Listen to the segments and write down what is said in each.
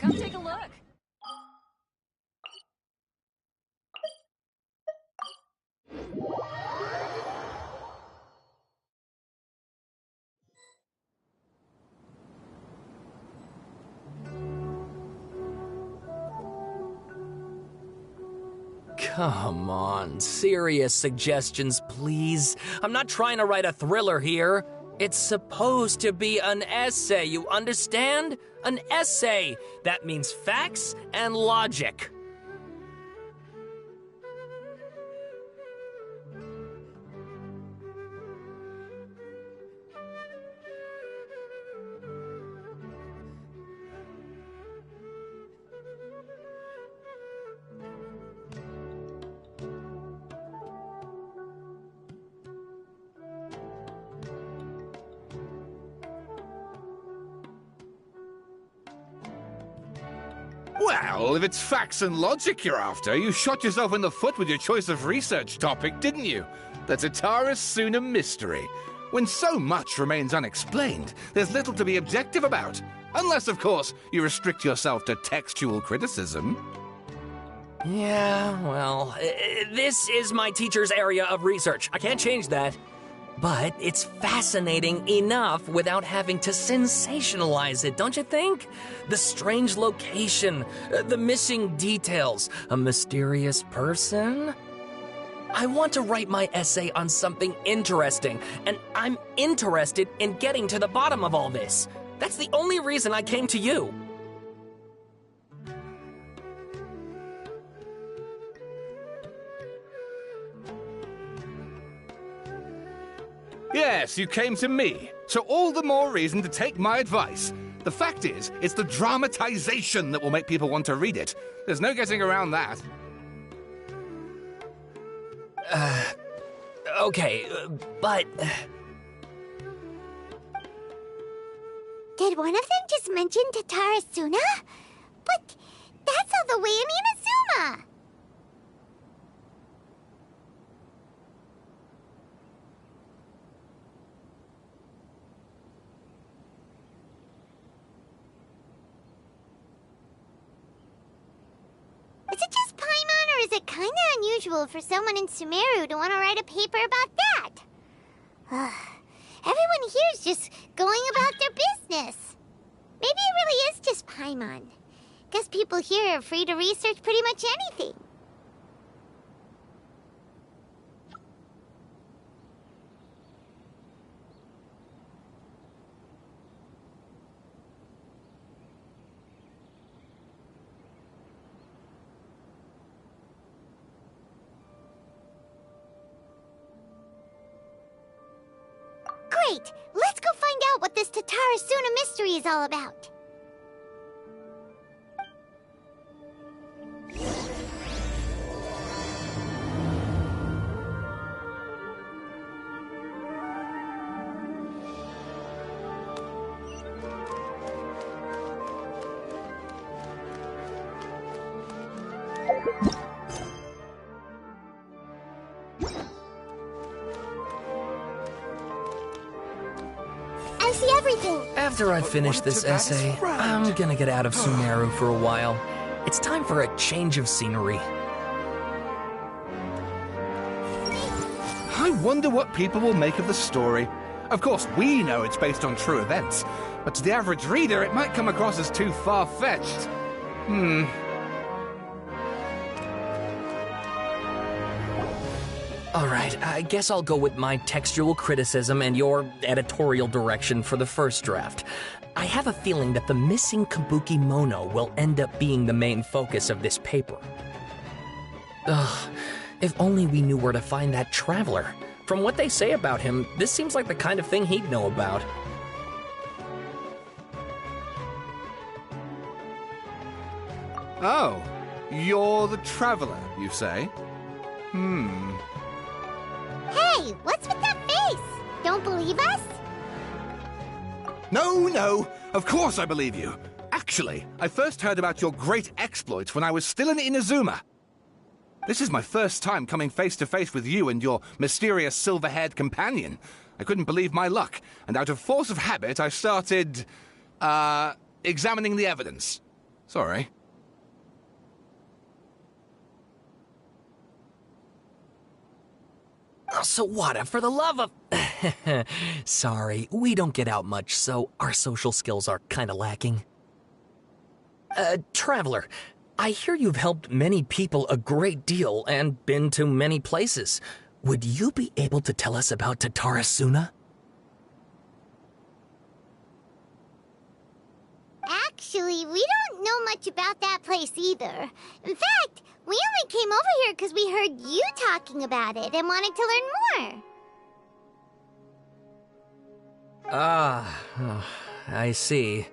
Come take a look. Come on, serious suggestions, please. I'm not trying to write a thriller here. It's supposed to be an essay, you understand? An essay! That means facts and logic. Well, if it's facts and logic you're after, you shot yourself in the foot with your choice of research topic, didn't you? The Tatara Suna mystery. When so much remains unexplained, there's little to be objective about. Unless, of course, you restrict yourself to textual criticism. Yeah, well, this is my teacher's area of research. I can't change that. But it's fascinating enough without having to sensationalize it, don't you think? The strange location, the missing details, a mysterious person. I want to write my essay on something interesting, and I'm interested in getting to the bottom of all this. That's the only reason I came to you. Yes, you came to me, so all the more reason to take my advice. The fact is, it's the dramatization that will make people want to read it. There's no getting around that. Okay, but... Did one of them just mention Tatara Suna? But that's all the way in Inazuma! Is it just Paimon, or is it kinda unusual for someone in Sumeru to want to write a paper about that? Everyone here's just going about their business. Maybe it really is just Paimon. Guess people here are free to research pretty much anything. Great! Let's go find out what this Tatara Suna mystery is all about. I see everything. After I finish this essay, I'm gonna get out of Sumeru for a while. It's time for a change of scenery. I wonder what people will make of the story. Of course, we know it's based on true events, but to the average reader, it might come across as too far-fetched. Alright, I guess I'll go with my textual criticism and your editorial direction for the first draft. I have a feeling that the missing Kabuki Mono will end up being the main focus of this paper. Ugh, if only we knew where to find that traveler. From what they say about him, this seems like the kind of thing he'd know about. Oh, you're the traveler, you say? Hey, what's with that face? Don't believe us? No, of course I believe you. Actually, I first heard about your great exploits when I was still in Inazuma. This is my first time coming face to face with you and your mysterious silver-haired companion. I couldn't believe my luck, and out of force of habit, I started, examining the evidence. Sorry. Oh, Sawada, for the love of... Sorry, we don't get out much, so our social skills are kinda lacking. Traveler, I hear you've helped many people a great deal and been to many places. Would you be able to tell us about Tatarasuna? Actually, we don't know much about that place either. In fact, we only came over here because we heard you talking about it and wanted to learn more. I see.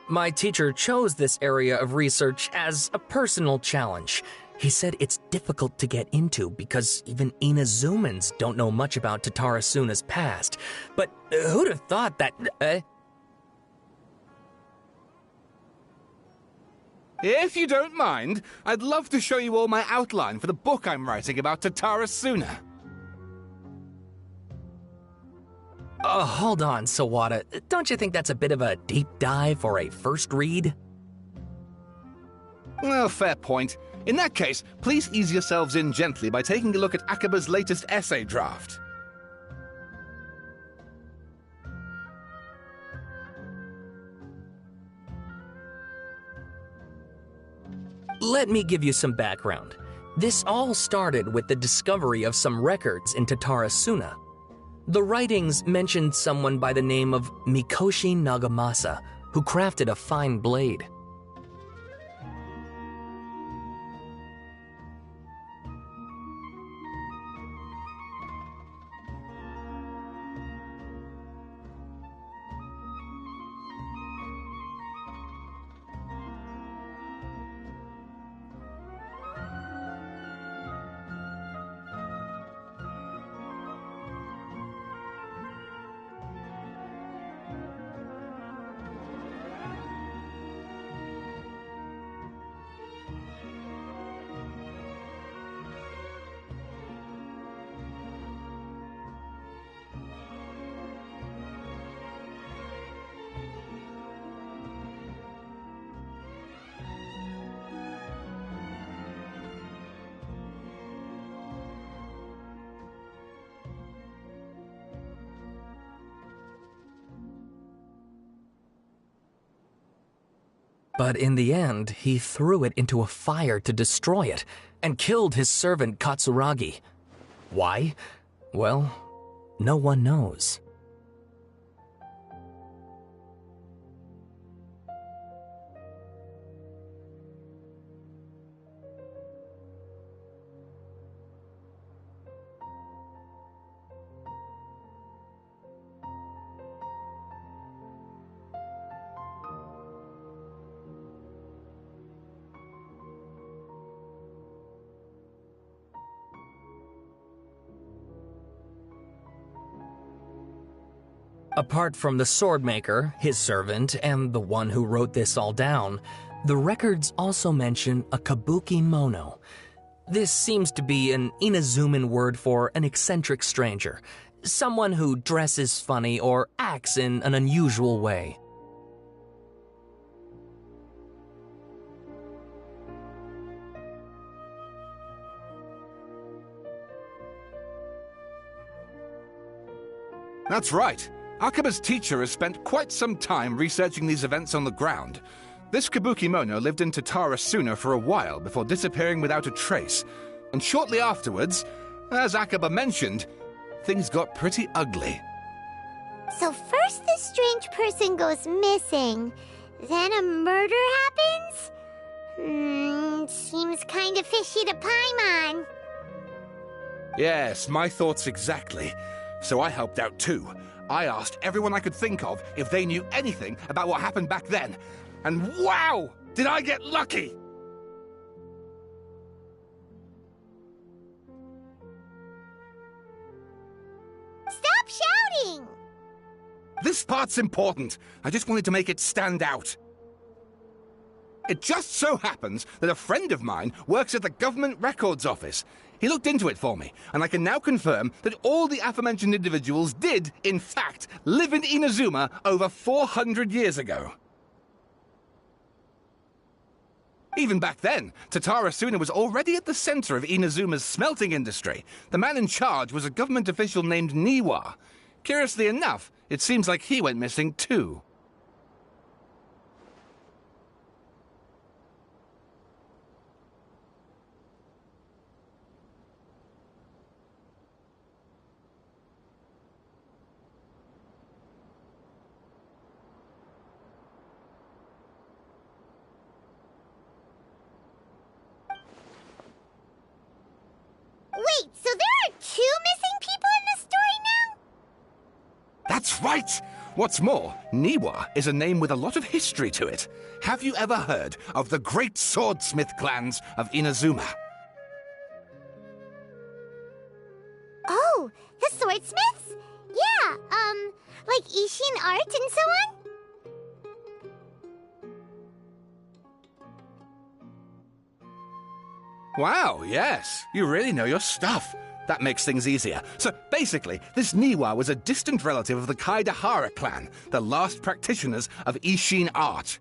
My teacher chose this area of research as a personal challenge. He said it's difficult to get into because even Inazumans don't know much about Tatarasuna's past. But who'd have thought that... If you don't mind, I'd love to show you all my outline for the book I'm writing about Tatarasuna. Hold on, Sawada. Don't you think that's a bit of a deep dive for a first read? Well, fair point. In that case, please ease yourselves in gently by taking a look at Akaba's latest essay draft. Let me give you some background. This all started with the discovery of some records in Tatarasuna. The writings mentioned someone by the name of Mikoshi Nagamasa, who crafted a fine blade. But in the end, he threw it into a fire to destroy it, and killed his servant Katsuragi. Why? Well, no one knows. Apart from the swordmaker, his servant, and the one who wrote this all down, the records also mention a kabuki mono. This seems to be an Inazuman word for an eccentric stranger, someone who dresses funny or acts in an unusual way. That's right. Akaba's teacher has spent quite some time researching these events on the ground. This Kabukimono lived in Tatarasuna for a while before disappearing without a trace. And shortly afterwards, as Akaba mentioned, things got pretty ugly. So first this strange person goes missing, then a murder happens? Seems kind of fishy to Paimon. Yes, my thoughts exactly. So I helped out too. I asked everyone I could think of if they knew anything about what happened back then. And wow! Did I get lucky! Stop shouting! This part's important. I just wanted to make it stand out. It just so happens that a friend of mine works at the Government Records Office. He looked into it for me, and I can now confirm that all the aforementioned individuals did, in fact, live in Inazuma over 400 years ago. Even back then, Tatara Suna was already at the center of Inazuma's smelting industry. The man in charge was a government official named Niwa. Curiously enough, it seems like he went missing too. Wait, so there are two missing people in the story now? That's right! What's more, Niwa is a name with a lot of history to it. Have you ever heard of the great swordsmith clans of Inazuma? Oh, the swordsmiths? Yeah, like Ishin art and so on? Wow, yes. You really know your stuff. That makes things easier. So basically, this Niwa was a distant relative of the Kaidahara clan, the last practitioners of Ishin art.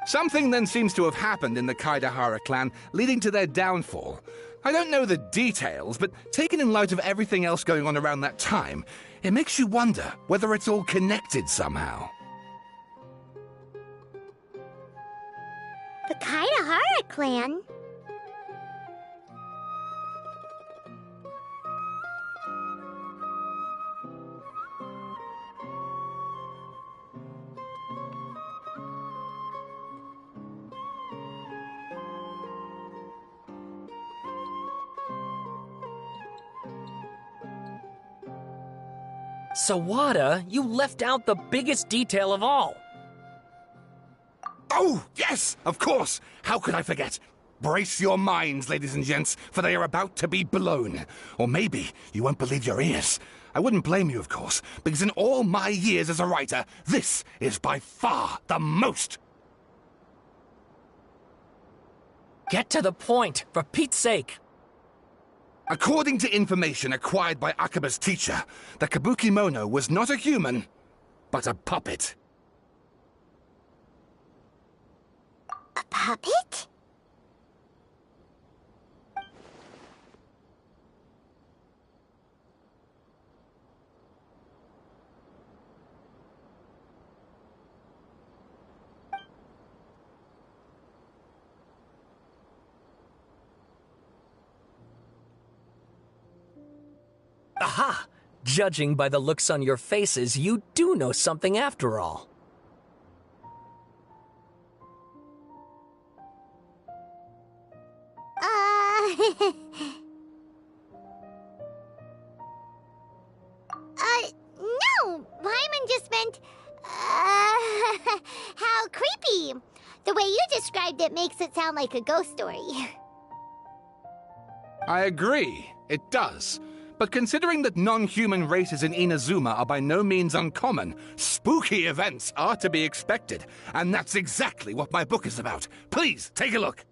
Something then seems to have happened in the Kaidahara clan, leading to their downfall. I don't know the details, but taken in light of everything else going on around that time, it makes you wonder whether it's all connected somehow. The Kaidahara clan? Sawada, you left out the biggest detail of all. Oh, yes, of course. How could I forget? Brace your minds, ladies and gents, for they are about to be blown. Or maybe you won't believe your ears. I wouldn't blame you, of course, because in all my years as a writer, this is by far the most. Get to the point, for Pete's sake. According to information acquired by Akaba's teacher, the Kabukimono was not a human, but a puppet. A puppet? Aha! Judging by the looks on your faces, you do know something after all. No! Paimon just meant, how creepy. The way you described it makes it sound like a ghost story. I agree, it does. But considering that non-human races in Inazuma are by no means uncommon, spooky events are to be expected. And that's exactly what my book is about. Please, take a look.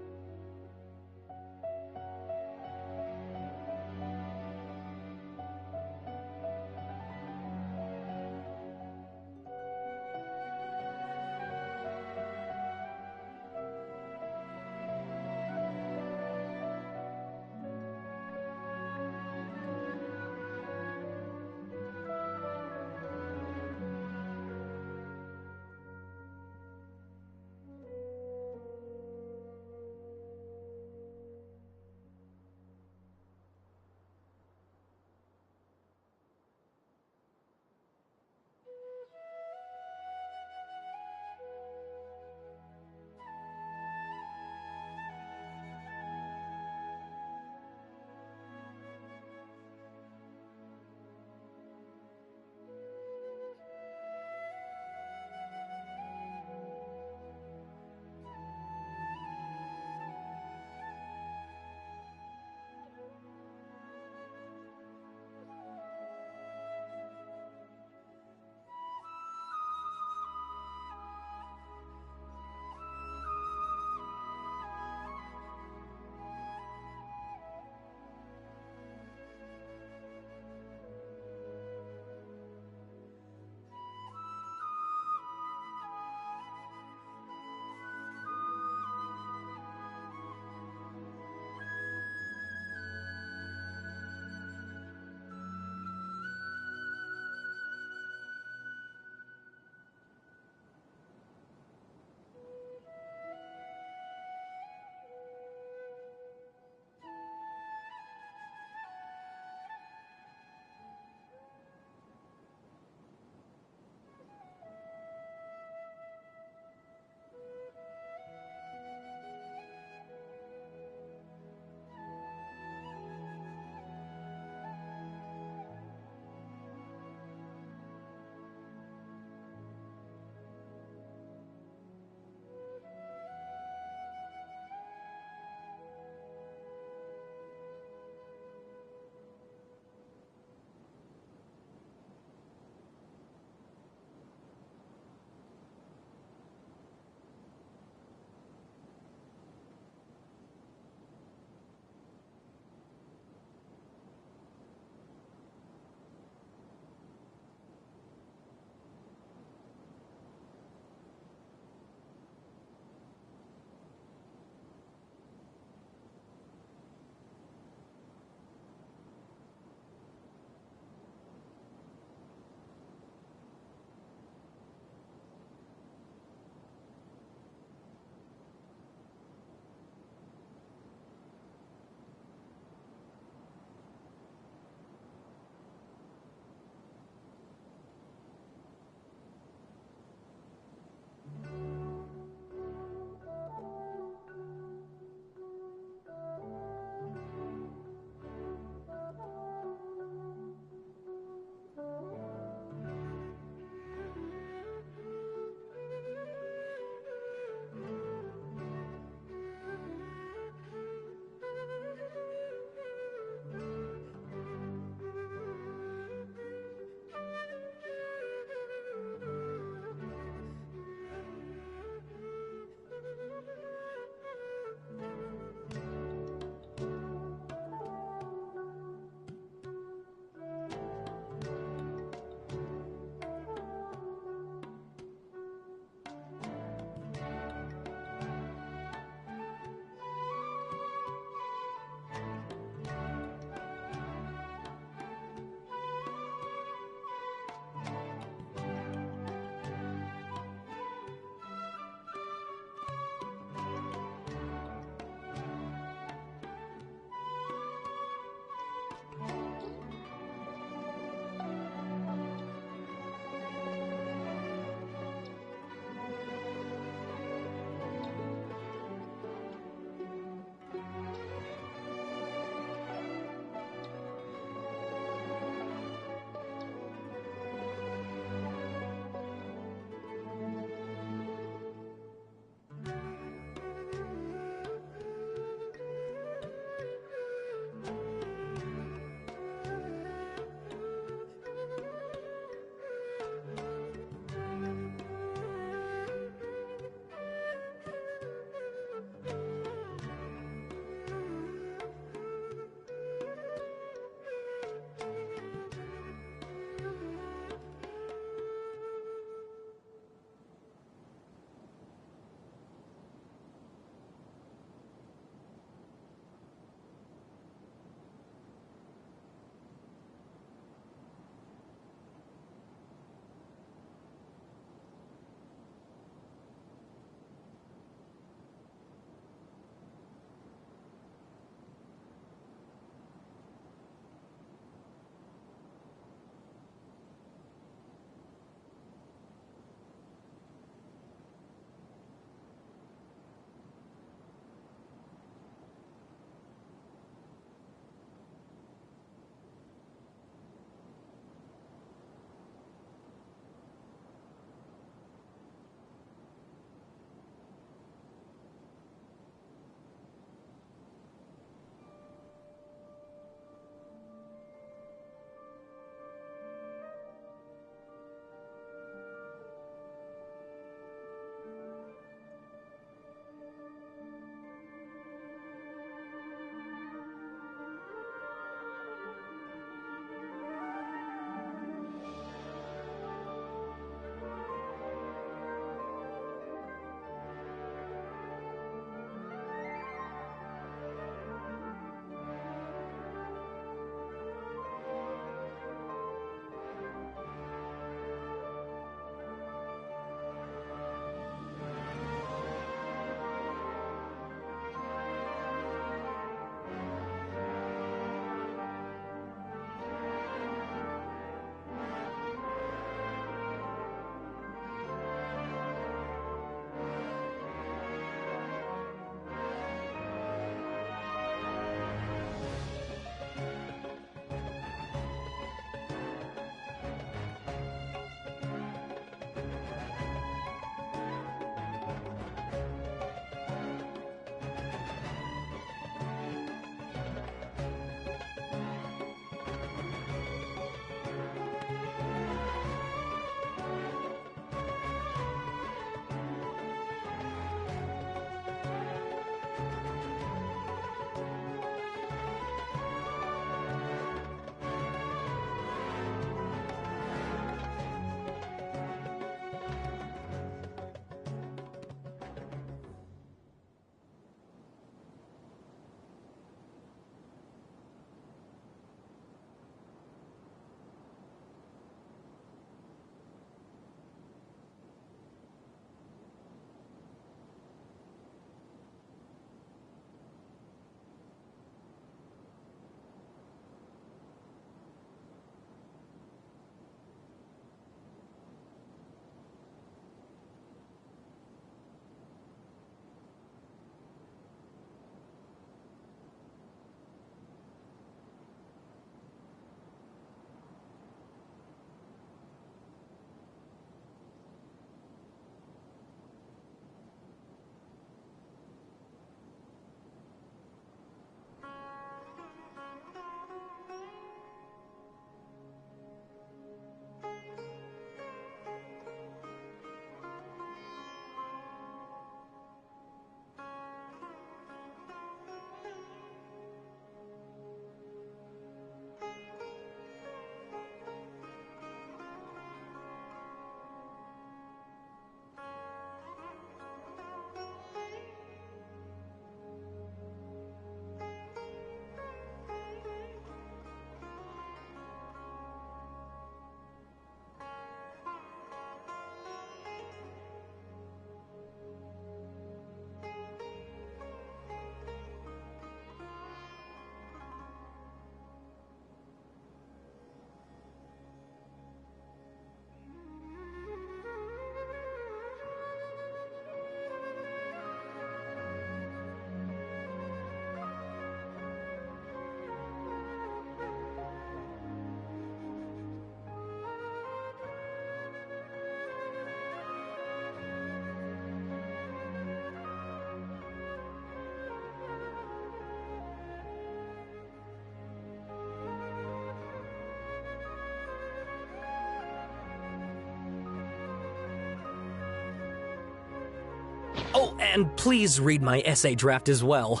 Oh, and please read my essay draft as well.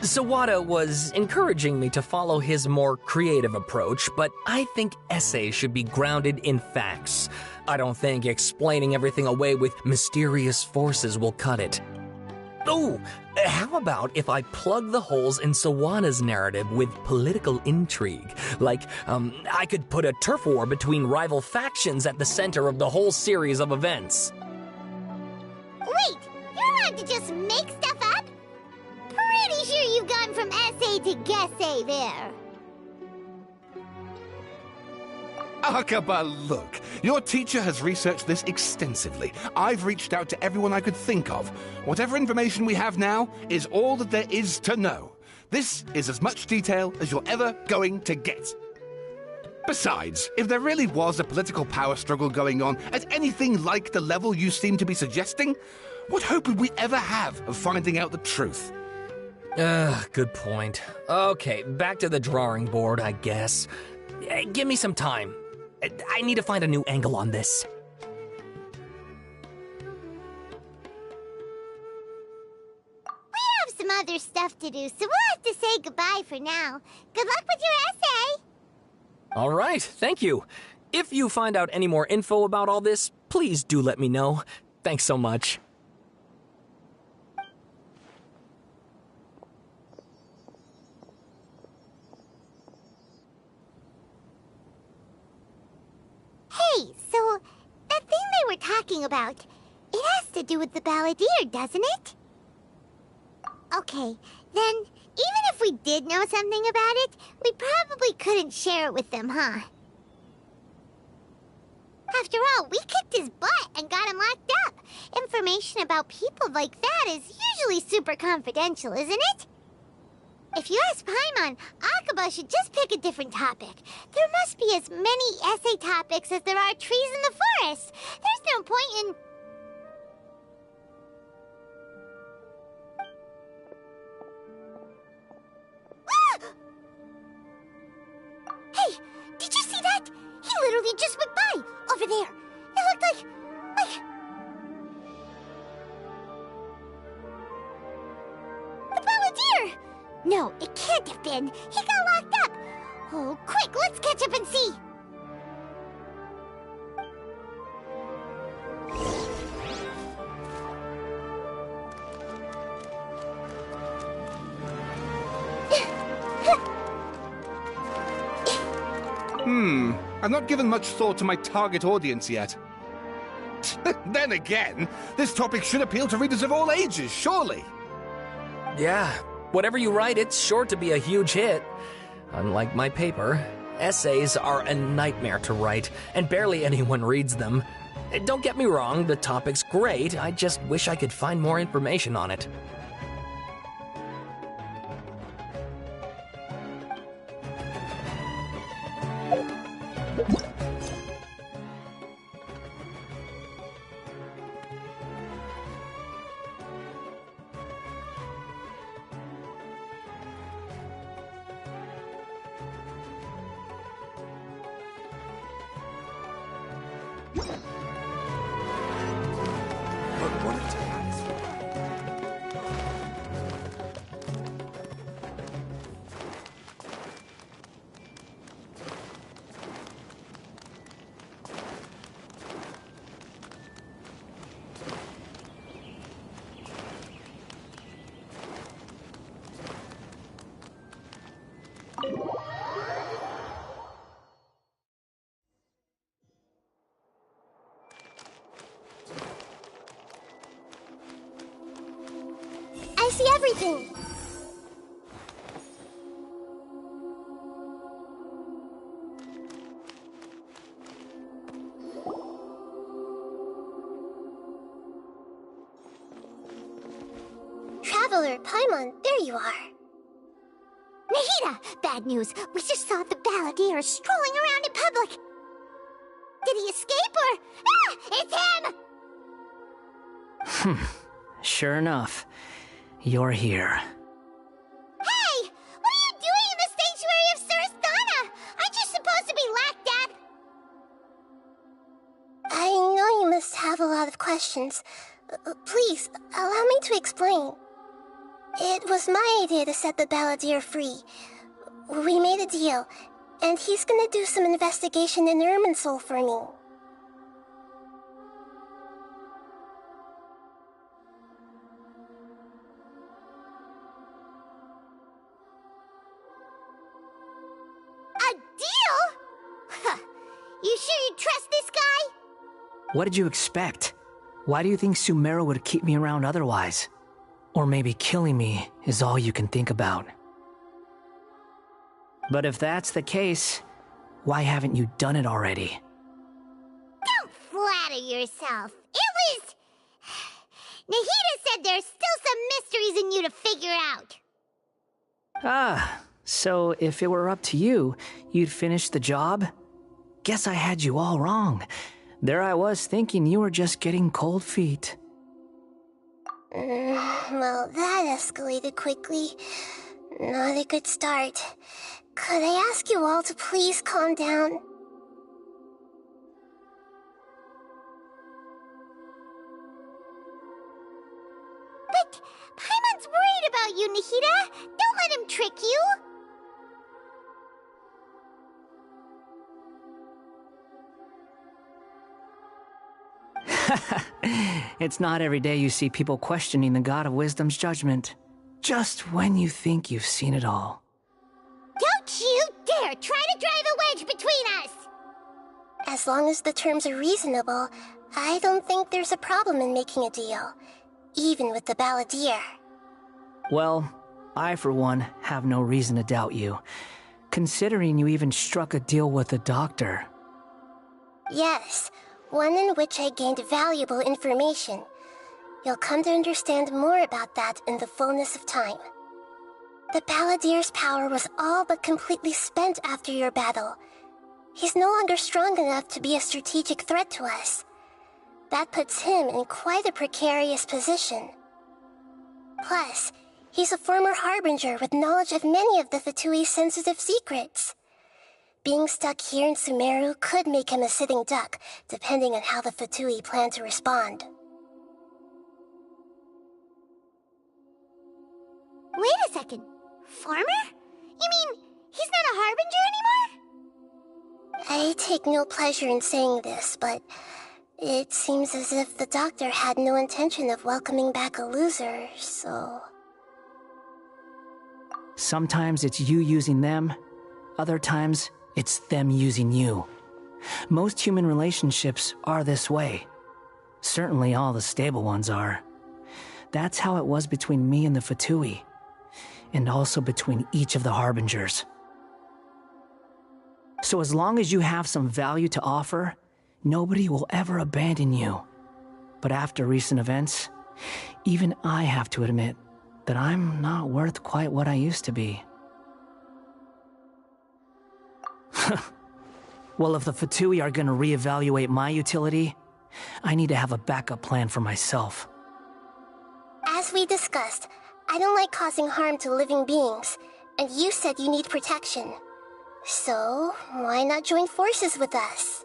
Sawada was encouraging me to follow his more creative approach, but I think essays should be grounded in facts. I don't think explaining everything away with mysterious forces will cut it. Oh, how about if I plug the holes in Sawada's narrative with political intrigue? Like, I could put a turf war between rival factions at the center of the whole series of events. Wait, you're allowed to just make stuff up? Pretty sure you've gone from essay to guessay there. Akaba, look. Your teacher has researched this extensively. I've reached out to everyone I could think of. Whatever information we have now is all that there is to know. This is as much detail as you're ever going to get. Besides, if there really was a political power struggle going on at anything like the level you seem to be suggesting, what hope would we ever have of finding out the truth? Good point. Okay, back to the drawing board, I guess. Give me some time. I need to find a new angle on this. We have some other stuff to do, so we'll have to say goodbye for now. Good luck with your essay! All right, thank you. If you find out any more info about all this, please do let me know. Thanks so much. Hey, so that thing they were talking about, it has to do with the balladeer, doesn't it? Okay, then even if we did know something about it, we probably couldn't share it with them, huh? After all, we kicked his butt and got him locked up. Information about people like that is usually super confidential, isn't it? If you ask Paimon, Akaba should just pick a different topic. There must be as many essay topics as there are trees in the forest. There's no point in... Ah! Hey, did you see that? He literally just went by, over there. It looked like... the balladeer! No, it can't have been. He got locked up. Oh, quick, let's catch up and see. I've not given much thought to my target audience yet. Then again, this topic should appeal to readers of all ages, surely. Yeah, whatever you write, it's sure to be a huge hit. Unlike my paper, essays are a nightmare to write, and barely anyone reads them. Don't get me wrong, the topic's great, I just wish I could find more information on it. I see everything. Traveler, Paimon, there you are. Nahida! Bad news. We just saw the balladeer strolling around in public. Did he escape or... Ah! It's him! Sure enough, you're here. Hey! What are you doing in the sanctuary of Surasthana? Aren't you supposed to be locked up? I know you must have a lot of questions. Please, allow me to explain. It was my idea to set the balladeer free. We made a deal, and he's gonna do some investigation in Irminsul for me. A deal? Huh. You sure you trust this guy? What did you expect? Why do you think Sumeru would keep me around otherwise? Or maybe killing me is all you can think about. But if that's the case, why haven't you done it already? Don't flatter yourself. It was... Nahida said there's still some mysteries in you to figure out. Ah, so if it were up to you, you'd finish the job? Guess I had you all wrong. There I was thinking you were just getting cold feet. Well, that escalated quickly. Not a good start. Could I ask you all to please calm down? But Paimon's worried about you, Nahida. Don't let him trick you. It's not every day you see people questioning the God of Wisdom's judgment. Just when you think you've seen it all. Don't you dare try to drive a wedge between us! As long as the terms are reasonable, I don't think there's a problem in making a deal, even with the balladeer. Well, I for one have no reason to doubt you, considering you even struck a deal with the doctor. Yes, one in which I gained valuable information. You'll come to understand more about that in the fullness of time. The balladeer's power was all but completely spent after your battle. He's no longer strong enough to be a strategic threat to us. That puts him in quite a precarious position. Plus, he's a former harbinger with knowledge of many of the Fatui's sensitive secrets. Being stuck here in Sumeru could make him a sitting duck, depending on how the Fatui plan to respond. Wait a second. Farmer? You mean he's not a harbinger anymore? I take no pleasure in saying this, but it seems as if the doctor had no intention of welcoming back a loser, so... Sometimes it's you using them, other times it's them using you. Most human relationships are this way. Certainly all the stable ones are. That's how it was between me and the Fatui, and also between each of the harbingers. So as long as you have some value to offer, nobody will ever abandon you. But after recent events, even I have to admit that I'm not worth quite what I used to be. Well, if the Fatui are gonna reevaluate my utility, I need to have a backup plan for myself. As we discussed, I don't like causing harm to living beings, and you said you need protection. So, why not join forces with us?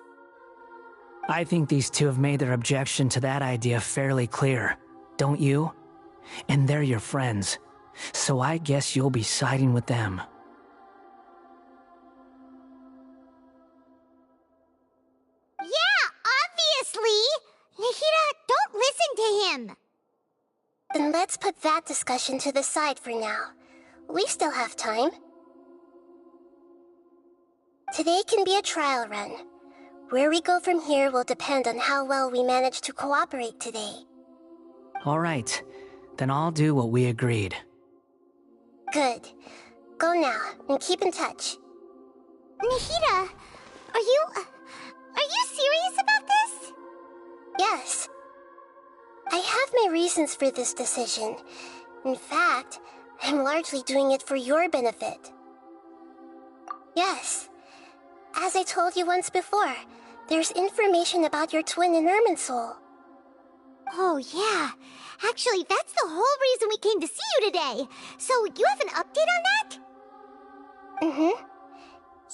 I think these two have made their objection to that idea fairly clear, don't you? And they're your friends, so I guess you'll be siding with them. Yeah, obviously! Nahida, don't listen to him! Then let's put that discussion to the side for now. We still have time. Today can be a trial run. Where we go from here will depend on how well we manage to cooperate today. All right, then I'll do what we agreed. Good. Go now, and keep in touch. Nahida, are you serious about this? Yes. I have my reasons for this decision. In fact, I'm largely doing it for your benefit. Yes. As I told you once before, there's information about your twin in Irminsul. Oh, yeah. Actually, that's the whole reason we came to see you today. So, you have an update on that? Mm-hmm.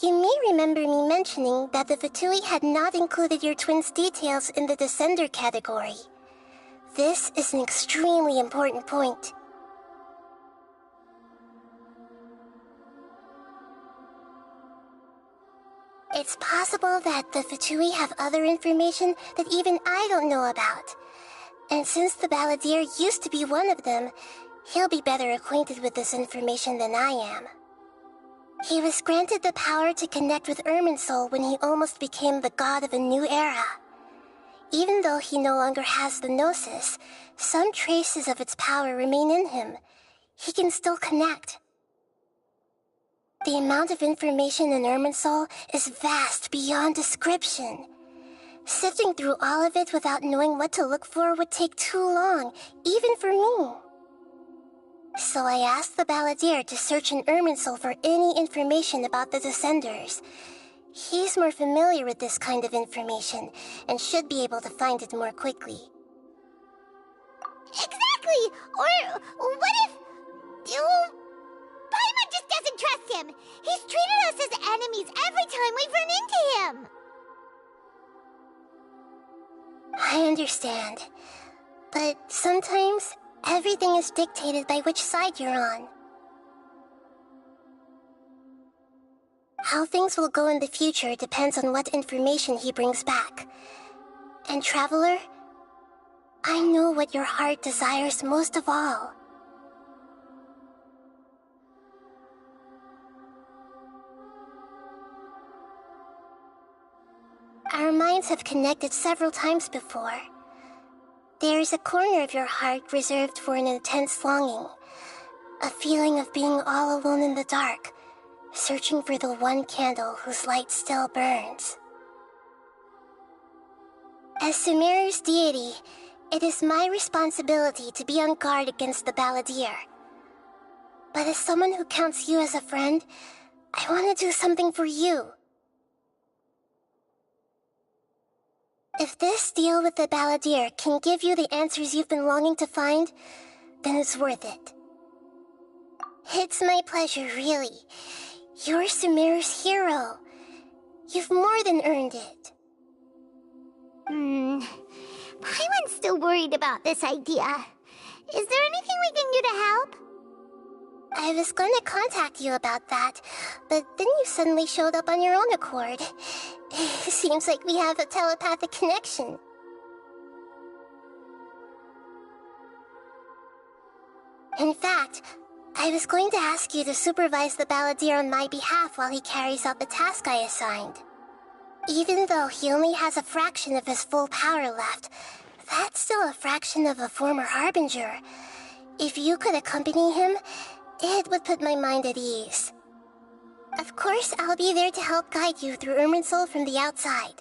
You may remember me mentioning that the Fatui had not included your twin's details in the Descender category. This is an extremely important point. It's possible that the Fatui have other information that even I don't know about. And since the Balladeer used to be one of them, he'll be better acquainted with this information than I am. He was granted the power to connect with Irminsul when he almost became the god of a new era. Even though he no longer has the Gnosis, some traces of its power remain in him. He can still connect. The amount of information in Irminsul is vast beyond description. Sifting through all of it without knowing what to look for would take too long, even for me. So I asked the Balladeer to search in Irminsul for any information about the Descenders. He's more familiar with this kind of information, and should be able to find it more quickly. Exactly! Or what if... Paimon just doesn't trust him! He's treated us as enemies every time we've run into him! I understand. But sometimes, everything is dictated by which side you're on. How things will go in the future depends on what information he brings back. And Traveler, I know what your heart desires most of all. Our minds have connected several times before. There is a corner of your heart reserved for an intense longing, a feeling of being all alone in the dark, searching for the one candle whose light still burns. As Sumeru's deity, it is my responsibility to be on guard against the Balladeer. But as someone who counts you as a friend, I want to do something for you. If this deal with the Balladeer can give you the answers you've been longing to find, then it's worth it. It's my pleasure, really. You're Sumeru's hero. You've more than earned it. Paimon's still worried about this idea. Is there anything we can do to help? I was going to contact you about that, but then you suddenly showed up on your own accord. Seems like we have a telepathic connection. In fact, I was going to ask you to supervise the Balladeer on my behalf while he carries out the task I assigned. Even though he only has a fraction of his full power left, that's still a fraction of a former Harbinger. If you could accompany him, it would put my mind at ease. Of course, I'll be there to help guide you through Irminsul from the outside.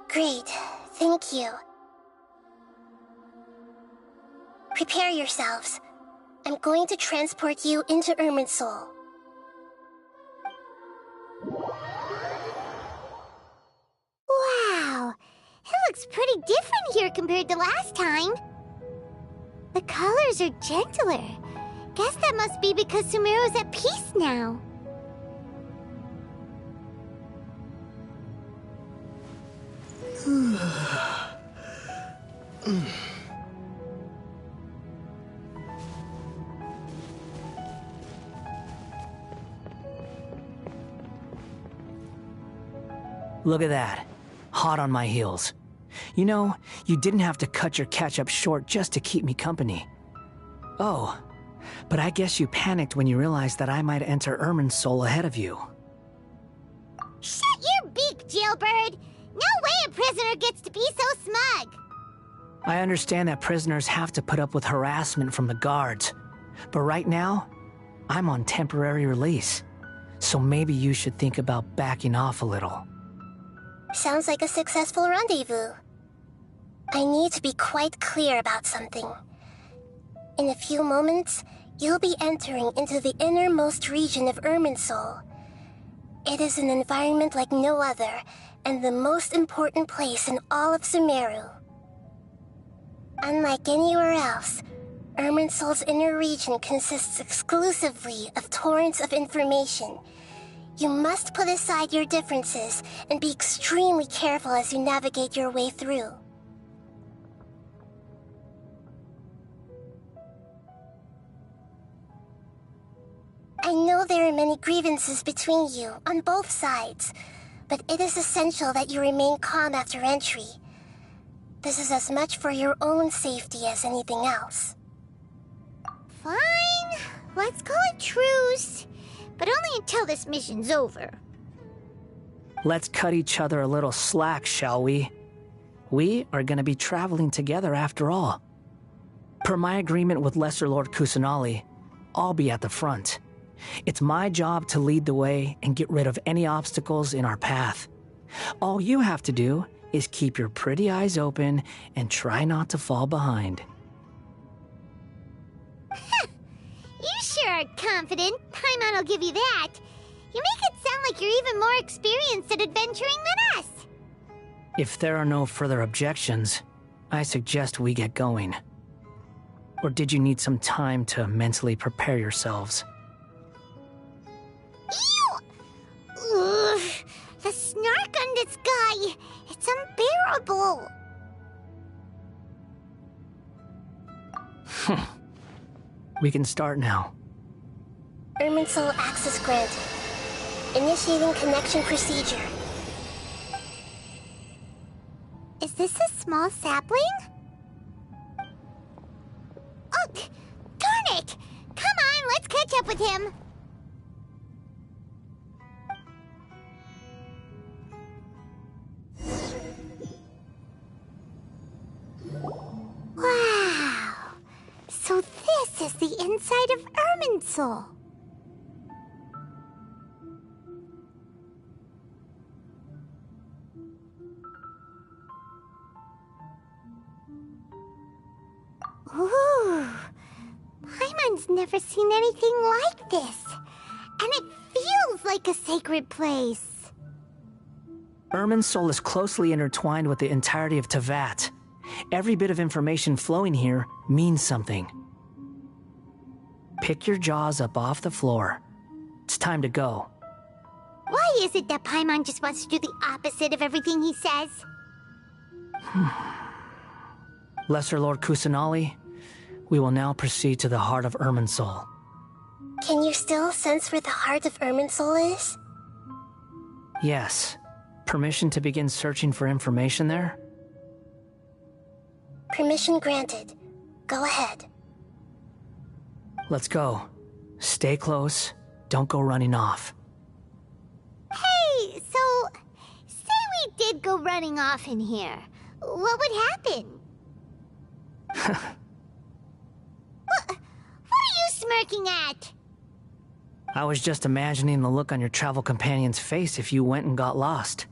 Great, thank you. Prepare yourselves. I'm going to transport you into Irminsul. Wow! It looks pretty different here compared to last time. The colors are gentler. Guess that must be because Sumeru's at peace now. Look at that. Hot on my heels. You know, you didn't have to cut your catch-up short just to keep me company. Oh, but I guess you panicked when you realized that I might enter Irminsul ahead of you. Shut your beak, jailbird! No way a prisoner gets to be so smug! I understand that prisoners have to put up with harassment from the guards, but right now, I'm on temporary release, so maybe you should think about backing off a little. Sounds like a successful rendezvous. I need to be quite clear about something. In a few moments, you'll be entering into the innermost region of Irminsul. It is an environment like no other, and the most important place in all of Sumeru. Unlike anywhere else, Irminsul's inner region consists exclusively of torrents of information. You must put aside your differences and be extremely careful as you navigate your way through. I know there are many grievances between you, on both sides, but it is essential that you remain calm after entry. This is as much for your own safety as anything else. Fine. Let's call it truce. But only until this mission's over. Let's cut each other a little slack, shall we? We are going to be traveling together after all. Per my agreement with Lesser Lord Kusanali, I'll be at the front. It's my job to lead the way and get rid of any obstacles in our path. All you have to do is keep your pretty eyes open and try not to fall behind. You sure are confident. Paimon will give you that. You make it sound like you're even more experienced at adventuring than us. If there are no further objections, I suggest we get going. Or did you need some time to mentally prepare yourselves? Ew! Ugh, the snark on this guy, it's unbearable. We can start now. Irminsul access granted. Initiating connection procedure. Is this a small sapling? Oh, darn it! Come on, let's catch up with him. Wow! So this is the inside of Irminsul. Ooh, Paimon's never seen anything like this. And it feels like a sacred place. Irminsul is closely intertwined with the entirety of Teyvat. Every bit of information flowing here means something. Pick your jaws up off the floor. It's time to go. Why is it that Paimon just wants to do the opposite of everything he says? Lesser Lord Kusanali, we will now proceed to the heart of Irminsul. Can you still sense where the heart of Irminsul is? Yes. Permission to begin searching for information there? Permission granted. Go ahead. Let's go. Stay close. Don't go running off. Hey, so, say we did go running off in here. What would happen? What are you smirking at? I was just imagining the look on your travel companion's face if you went and got lost.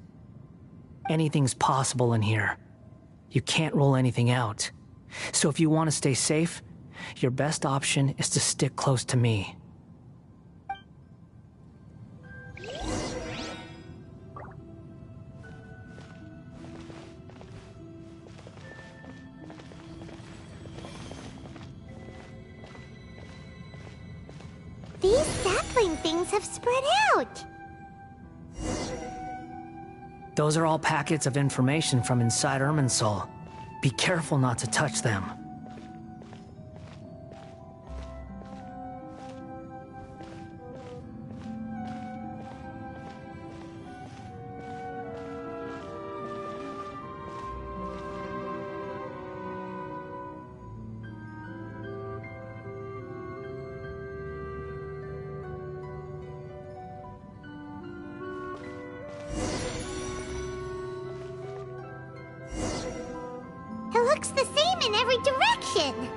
Anything's possible in here. You can't rule anything out. So if you want to stay safe, your best option is to stick close to me. These sapling things have spread out. Those are all packets of information from inside Irminsul. Be careful not to touch them. It looks the same in every direction.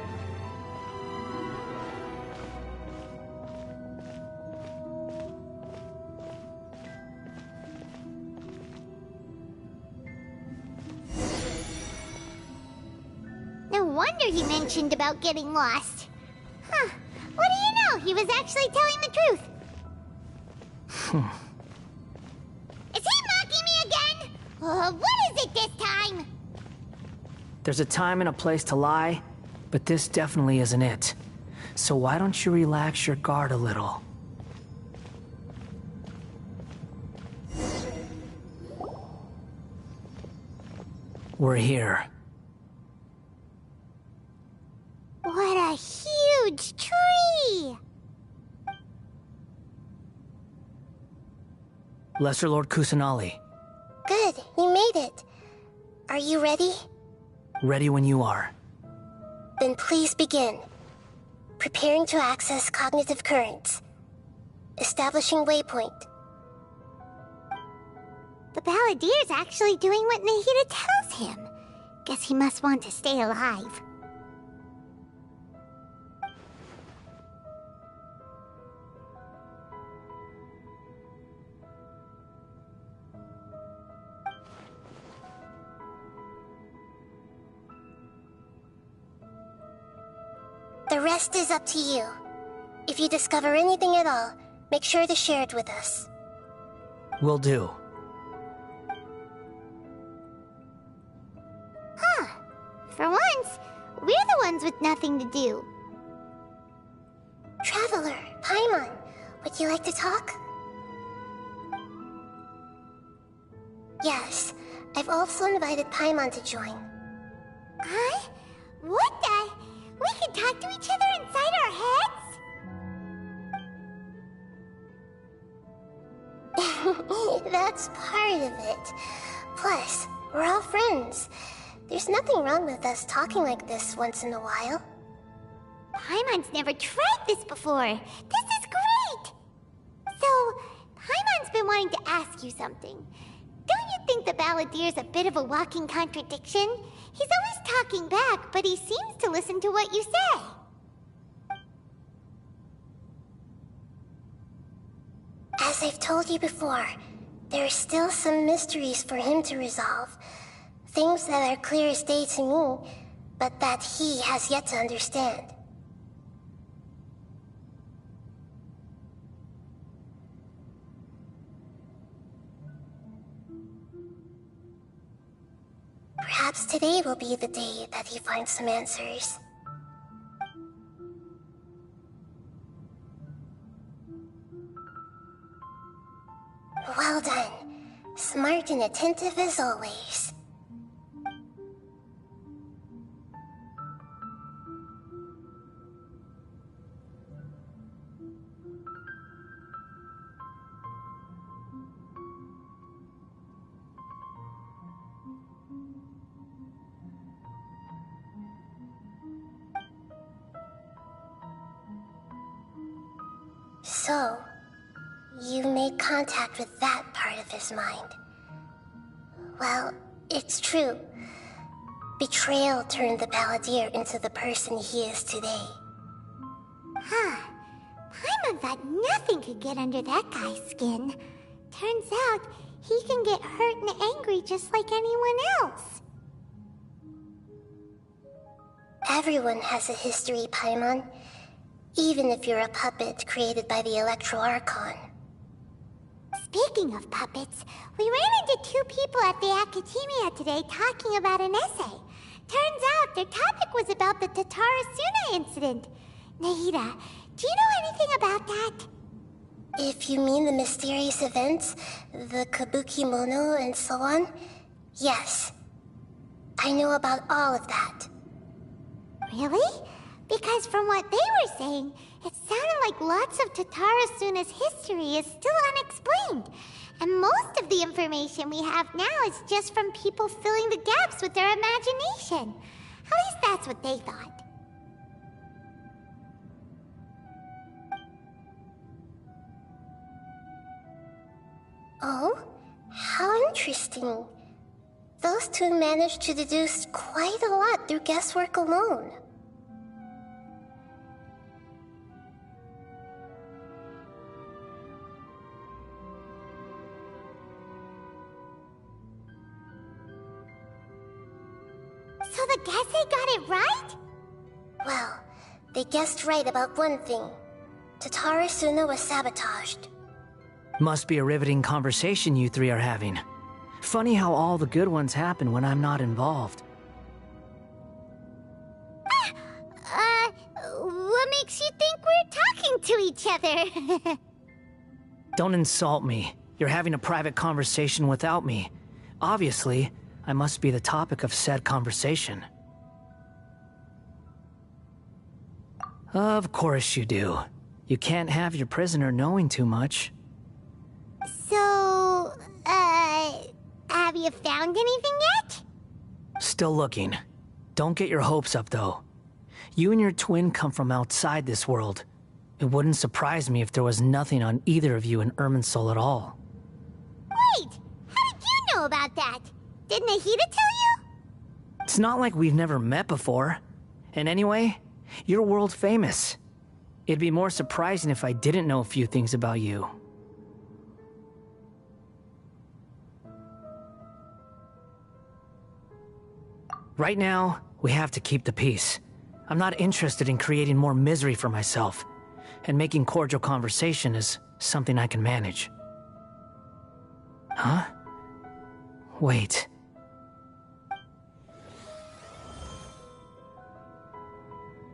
No wonder he mentioned about getting lost. Huh. What do you know? He was actually telling the truth. Is he mocking me again? What is it this time? There's a time and a place to lie, but this definitely isn't it. So why don't you relax your guard a little? We're here. What a huge tree! Lesser Lord Kusanali. Good, you made it. Are you ready? Ready when you are. Then please begin. Preparing to access cognitive currents. Establishing waypoint. The Balladeer's actually doing what Nahida tells him. Guess he must want to stay alive. The rest is up to you. If you discover anything at all, make sure to share it with us. Will do. Huh. For once, we're the ones with nothing to do. Traveler, Paimon, would you like to talk? Yes, I've also invited Paimon to join. Huh? What the? We can talk to each other inside our heads? That's part of it. Plus, we're all friends. There's nothing wrong with us talking like this once in a while. Paimon's never tried this before. This is great! So, Paimon's been wanting to ask you something. Don't you think the Balladeer's a bit of a walking contradiction? He's always talking back, but he seems to listen to what you say. As I've told you before, there are still some mysteries for him to resolve. Things that are clear as day to me, but that he has yet to understand. Perhaps today will be the day that he finds some answers. Well done. Smart and attentive as always. So, you made contact with that part of his mind. Well, it's true. Betrayal turned the Balladeer into the person he is today. Huh. Paimon thought nothing could get under that guy's skin. Turns out, he can get hurt and angry just like anyone else. Everyone has a history, Paimon. Even if you're a puppet created by the Electro Archon. Speaking of puppets, we ran into two people at the Academia today talking about an essay. Turns out their topic was about the Tatara Suna incident. Nahida, do you know anything about that? If you mean the mysterious events, the Kabuki Mono and so on, yes. I know about all of that. Really? Because from what they were saying, it sounded like lots of Tatara Suna's history is still unexplained. And most of the information we have now is just from people filling the gaps with their imagination. At least that's what they thought. Oh? How interesting. Those two managed to deduce quite a lot through guesswork alone. So the Genshin got it right? Well, they guessed right about one thing. Tatara Suna was sabotaged. Must be a riveting conversation you three are having. Funny how all the good ones happen when I'm not involved. What makes you think we're talking to each other? Don't insult me. You're having a private conversation without me. Obviously, I must be the topic of said conversation. Of course you do. You can't have your prisoner knowing too much. So, Have you found anything yet? Still looking. Don't get your hopes up, though. You and your twin come from outside this world. It wouldn't surprise me if there was nothing on either of you in Irminsul at all. Wait! How did you know about that? Did Nahida tell you? It's not like we've never met before. And anyway, you're world famous. It'd be more surprising if I didn't know a few things about you. Right now, we have to keep the peace. I'm not interested in creating more misery for myself, and making cordial conversation is something I can manage. Huh? Wait.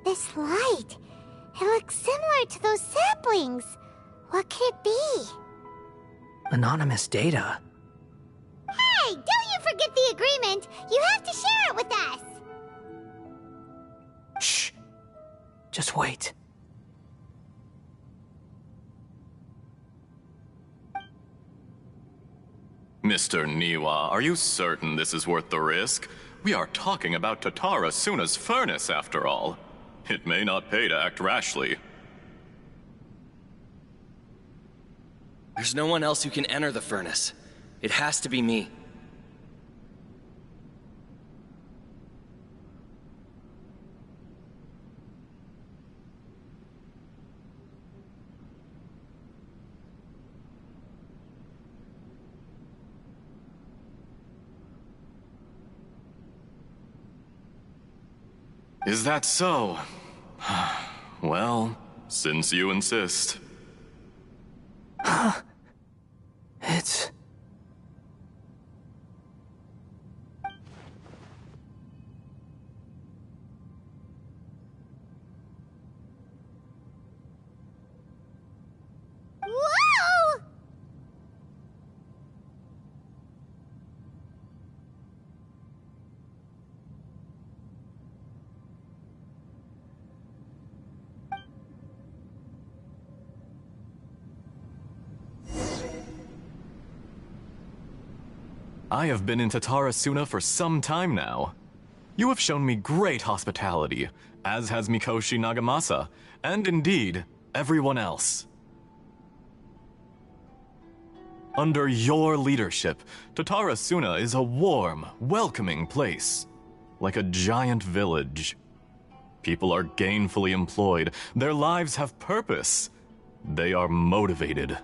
This light. It looks similar to those saplings. What could it be? Anonymous data? Hey, don't you forget the agreement! You have to share it with us! Shh. Just wait. Mr. Niwa, are you certain this is worth the risk? We are talking about Tatara Suna's furnace, after all. It may not pay to act rashly. There's no one else who can enter the furnace. It has to be me. Is that so? Well, since you insist. It's... Whoa! I have been in Tatara Suna for some time now. You have shown me great hospitality, as has Mikoshi Nagamasa, and indeed, everyone else. Under your leadership, Tatara Suna is a warm, welcoming place, like a giant village. People are gainfully employed, their lives have purpose, they are motivated.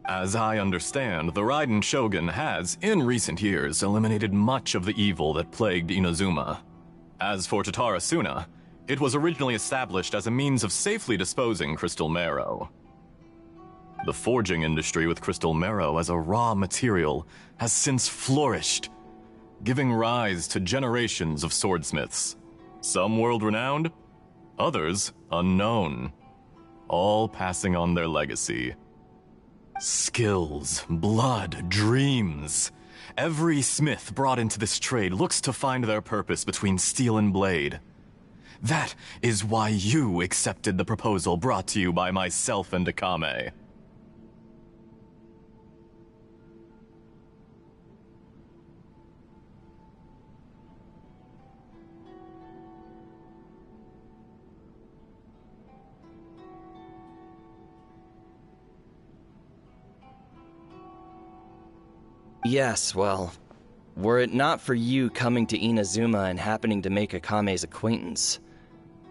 As I understand, the Raiden Shogun has, in recent years, eliminated much of the evil that plagued Inazuma. As for Tatara Suna, it was originally established as a means of safely disposing crystal marrow. The forging industry with crystal marrow as a raw material has since flourished, giving rise to generations of swordsmiths. Some world-renowned, others unknown, all passing on their legacy. Skills, blood, dreams. Every smith brought into this trade looks to find their purpose between steel and blade. That is why you accepted the proposal brought to you by myself and Akame. Yes, well, were it not for you coming to Inazuma and happening to make Akame's acquaintance,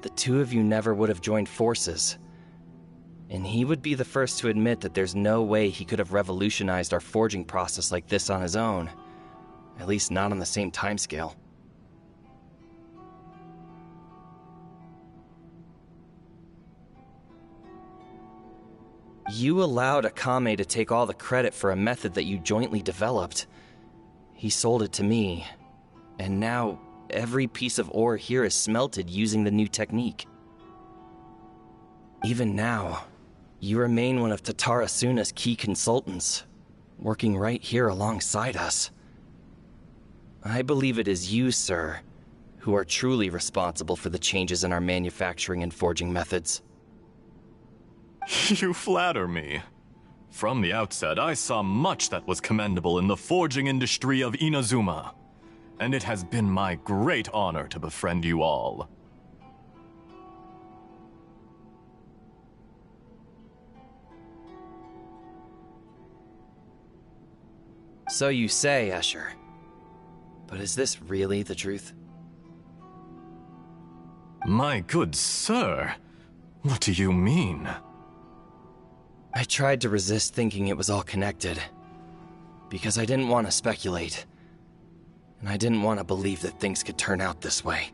the two of you never would have joined forces. And he would be the first to admit that there's no way he could have revolutionized our forging process like this on his own. At least not on the same timescale. You allowed Akame to take all the credit for a method that you jointly developed. He sold it to me, and now every piece of ore here is smelted using the new technique. Even now, you remain one of Tatara Suna's key consultants, working right here alongside us. I believe it is you, sir, who are truly responsible for the changes in our manufacturing and forging methods. You flatter me. From the outset, I saw much that was commendable in the forging industry of Inazuma, and it has been my great honor to befriend you all. So you say, Escher. But is this really the truth? My good sir, what do you mean? I tried to resist thinking it was all connected, because I didn't want to speculate, and I didn't want to believe that things could turn out this way.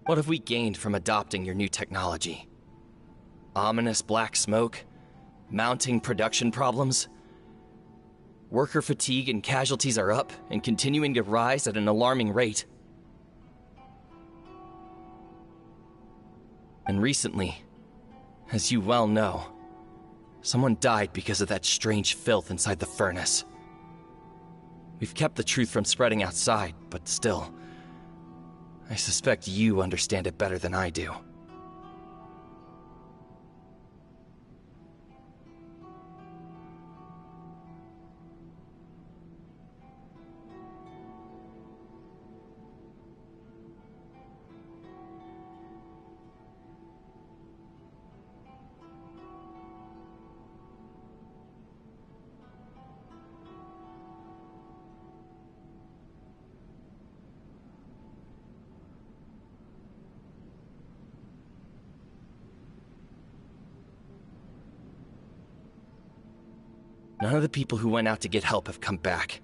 What have we gained from adopting your new technology? Ominous black smoke? Mounting production problems? Worker fatigue and casualties are up and continuing to rise at an alarming rate. And recently, as you well know, someone died because of that strange filth inside the furnace. We've kept the truth from spreading outside, but still, I suspect you understand it better than I do. None of the people who went out to get help have come back.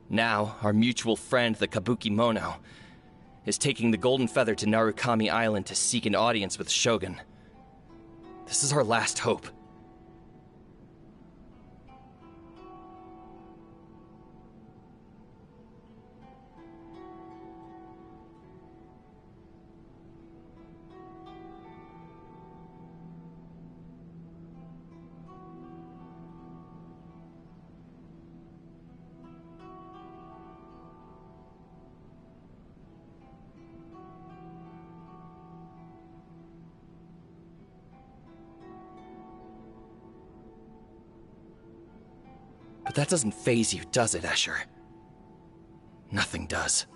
Now, our mutual friend, the Kabuki Mono, is taking the Golden Feather to Narukami Island to seek an audience with Shogun. This is our last hope. But that doesn't faze you, does it, Escher? Nothing does.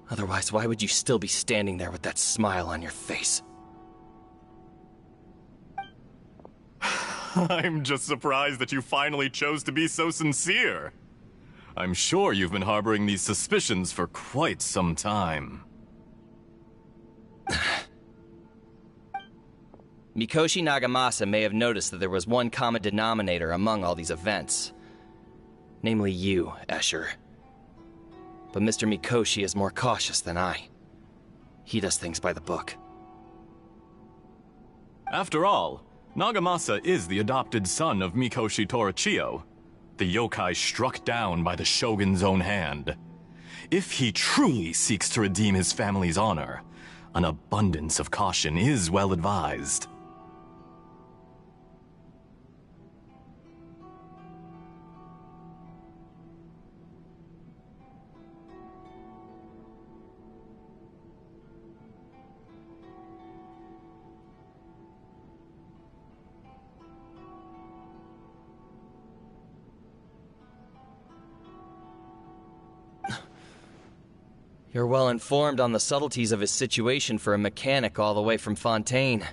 Otherwise, why would you still be standing there with that smile on your face? I'm just surprised that you finally chose to be so sincere. I'm sure you've been harboring these suspicions for quite some time. Mikoshi Nagamasa may have noticed that there was one common denominator among all these events. Namely you, Escher. But Mr. Mikoshi is more cautious than I. He does things by the book. After all, Nagamasa is the adopted son of Mikoshi Torichio, the yokai struck down by the Shogun's own hand. If he truly seeks to redeem his family's honor, an abundance of caution is well advised. You're well informed on the subtleties of his situation for a mechanic all the way from Fontaine.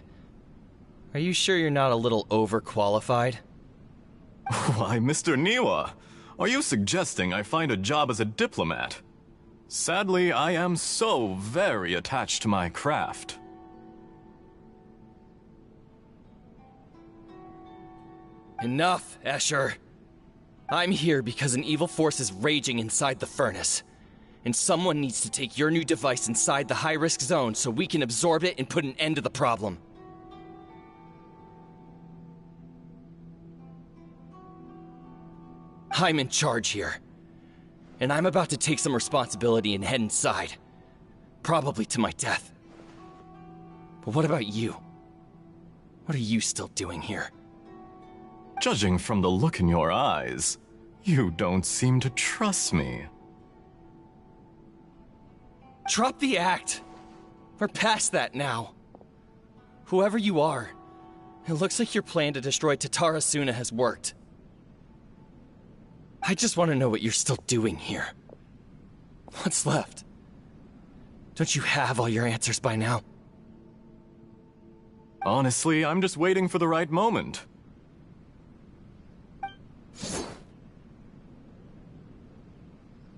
Are you sure you're not a little overqualified? Why, Mr. Niwa, are you suggesting I find a job as a diplomat? Sadly, I am so very attached to my craft. Enough, Escher. I'm here because an evil force is raging inside the furnace. And someone needs to take your new device inside the high-risk zone so we can absorb it and put an end to the problem. I'm in charge here. And I'm about to take some responsibility and head inside. Probably to my death. But what about you? What are you still doing here? Judging from the look in your eyes, you don't seem to trust me. Drop the act. We're past that now. Whoever you are, it looks like your plan to destroy Tatara Suna has worked. I just want to know what you're still doing here. What's left? Don't you have all your answers by now? Honestly, I'm just waiting for the right moment.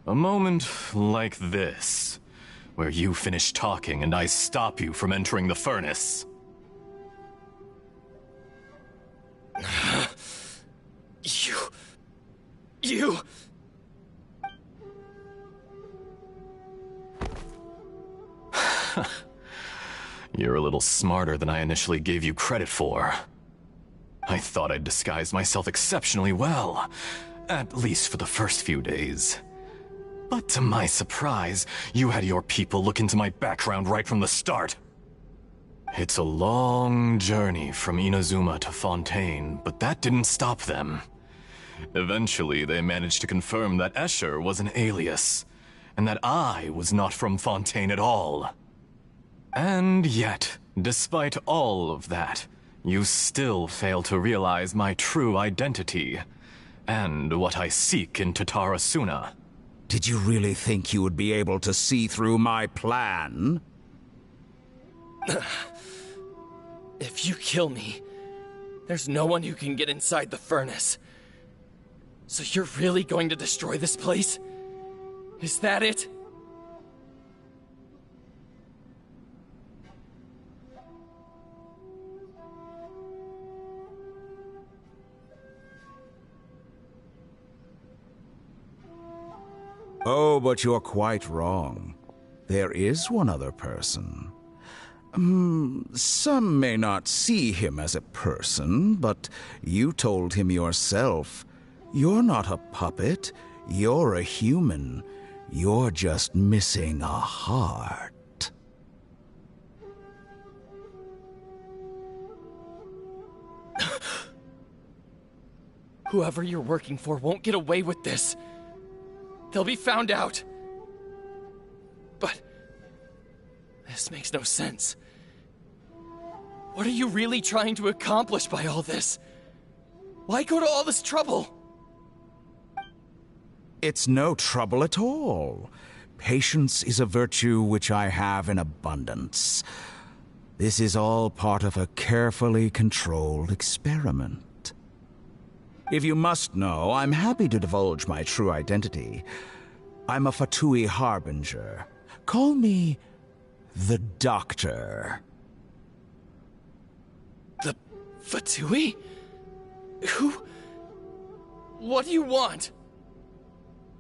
A moment like this, where you finish talking and I stop you from entering the furnace. You... You're a little smarter than I initially gave you credit for. I thought I'd disguised myself exceptionally well, at least for the first few days. But to my surprise, you had your people look into my background right from the start. It's a long journey from Inazuma to Fontaine, but that didn't stop them. Eventually, they managed to confirm that Escher was an alias, and that I was not from Fontaine at all. And yet, despite all of that, you still fail to realize my true identity, and what I seek in Tatara Suna. Did you really think you would be able to see through my plan? If you kill me, there's no one who can get inside the furnace. So you're really going to destroy this place? Is that it? Oh, but you're quite wrong. There is one other person. Some may not see him as a person, but you told him yourself. You're not a puppet. You're a human. You're just missing a heart. Whoever you're working for won't get away with this. They'll be found out. But this makes no sense. What are you really trying to accomplish by all this? Why go to all this trouble? It's no trouble at all. Patience is a virtue which I have in abundance. This is all part of a carefully controlled experiment. If you must know, I'm happy to divulge my true identity. I'm a Fatui Harbinger. Call me the Doctor. The Fatui? Who? What do you want?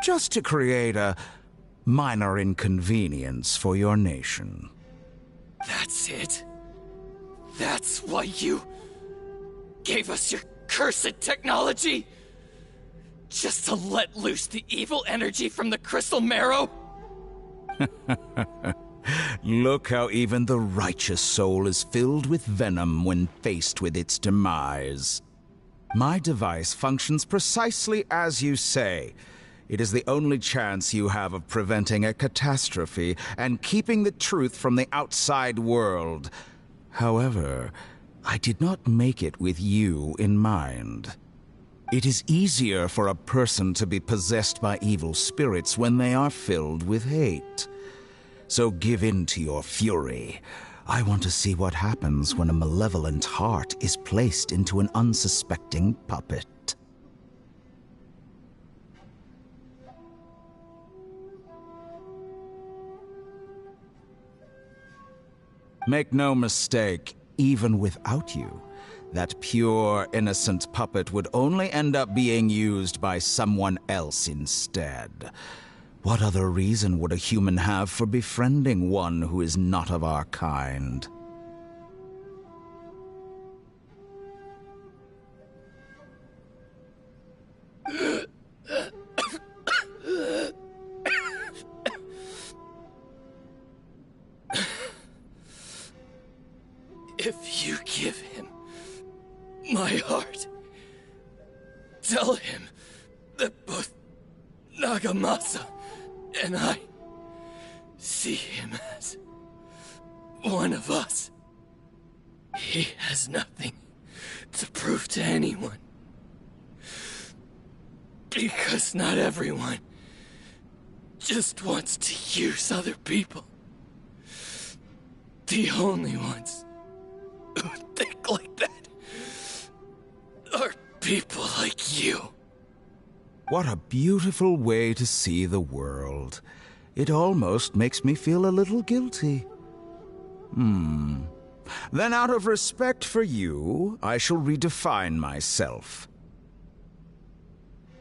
Just to create a minor inconvenience for your nation. That's it? That's why you gave us your cursed technology? Just to let loose the evil energy from the crystal marrow? Look how even the righteous soul is filled with venom when faced with its demise. My device functions precisely as you say. It is the only chance you have of preventing a catastrophe and keeping the truth from the outside world. However, I did not make it with you in mind. It is easier for a person to be possessed by evil spirits when they are filled with hate. So give in to your fury. I want to see what happens when a malevolent heart is placed into an unsuspecting puppet. Make no mistake, even without you, that pure, innocent puppet would only end up being used by someone else instead. What other reason would a human have for befriending one who is not of our kind? If you give him my heart, tell him that both Nagamasa and I see him as one of us. He has nothing to prove to anyone. Because not everyone just wants to use other people. The only ones who think like that are people like you. What a beautiful way to see the world. It almost makes me feel a little guilty. Then out of respect for you, I shall redefine myself.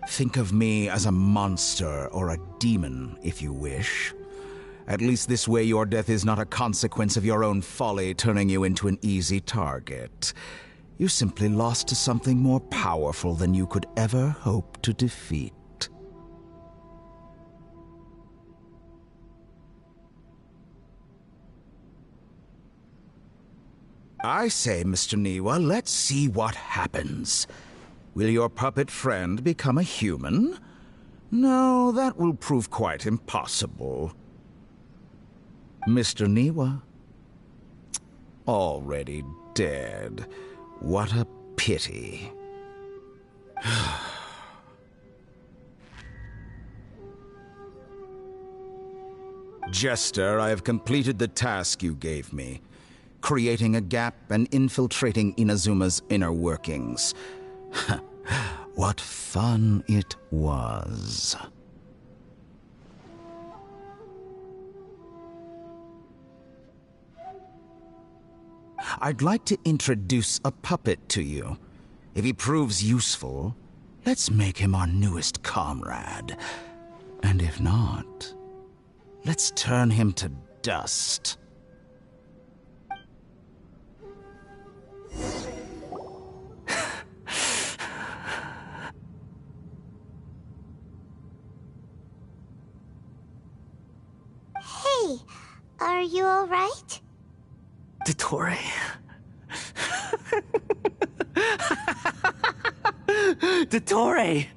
Think of me as a monster or a demon, if you wish. At least this way your death is not a consequence of your own folly turning you into an easy target. You simply lost to something more powerful than you could ever hope to defeat. I say, Mr. Niwa, let's see what happens. Will your puppet friend become a human? No, that will prove quite impossible. Mr. Niwa? Already dead. What a pity. Jester, I have completed the task you gave me. Creating a gap and infiltrating Inazuma's inner workings. What fun it was. I'd like to introduce a puppet to you. If he proves useful, let's make him our newest comrade. And if not, let's turn him to dust. Hey, are you all right? Dottore. Dottore!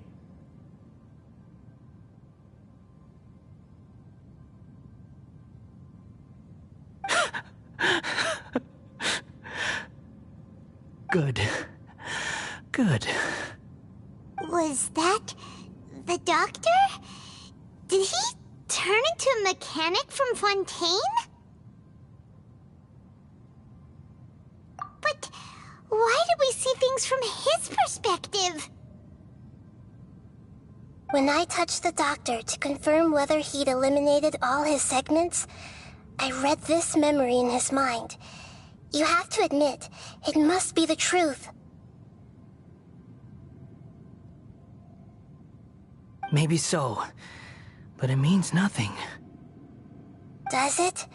Good. Good. Was that the doctor? Did he turn into a mechanic from Fontaine? But why did we see things from his perspective? When I touched the doctor to confirm whether he'd eliminated all his segments, I read this memory in his mind. You have to admit, it must be the truth. Maybe so, but it means nothing. Does it?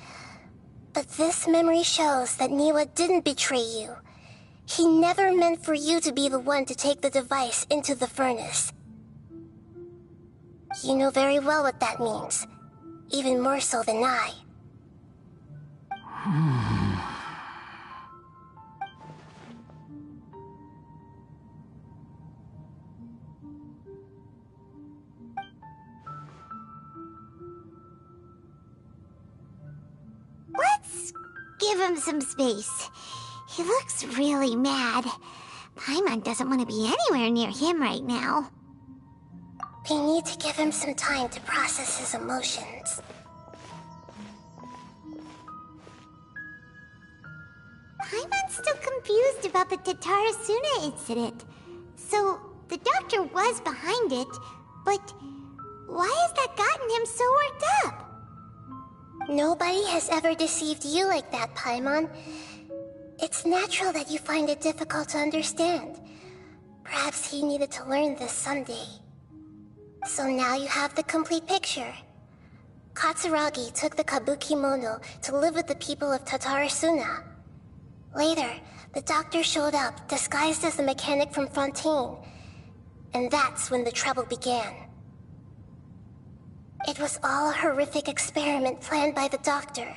But this memory shows that Niwa didn't betray you. He never meant for you to be the one to take the device into the furnace. You know very well what that means. Even more so than I. Let's give him some space. He looks really mad. Paimon doesn't want to be anywhere near him right now. We need to give him some time to process his emotions. Paimon's still confused about the Tatarasuna incident. So, the doctor was behind it, but why has that gotten him so worked up? Nobody has ever deceived you like that, Paimon. It's natural that you find it difficult to understand. Perhaps he needed to learn this someday. So now you have the complete picture. Katsuragi took the kabuki mono to live with the people of Tatarasuna. Later, the doctor showed up, disguised as the mechanic from Fontaine. And that's when the trouble began. It was all a horrific experiment planned by the doctor.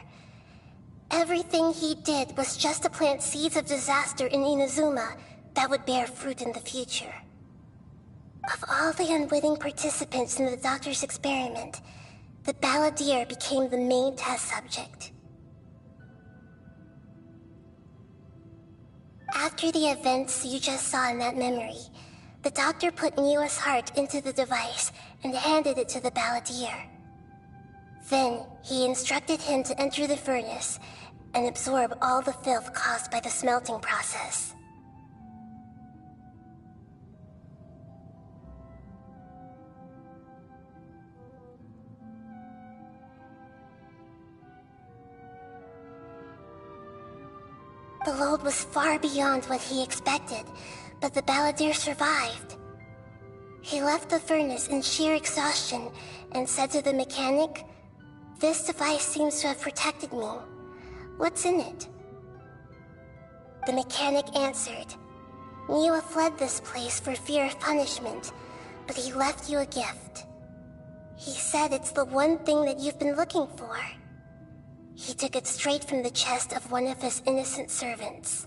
everything he did was just to plant seeds of disaster in Inazuma that would bear fruit in the future. Of all the unwitting participants in the doctor's experiment, the balladeer became the main test subject. After the events you just saw in that memory, the doctor put Niwa's heart into the device and handed it to the balladeer. Then, he instructed him to enter the furnace and absorb all the filth caused by the smelting process. The load was far beyond what he expected, but the balladeer survived. He left the furnace in sheer exhaustion and said to the mechanic, "This device seems to have protected me. What's in it?" The mechanic answered, "Niwa fled this place for fear of punishment, but he left you a gift. He said it's the one thing that you've been looking for." He took it straight from the chest of one of his innocent servants.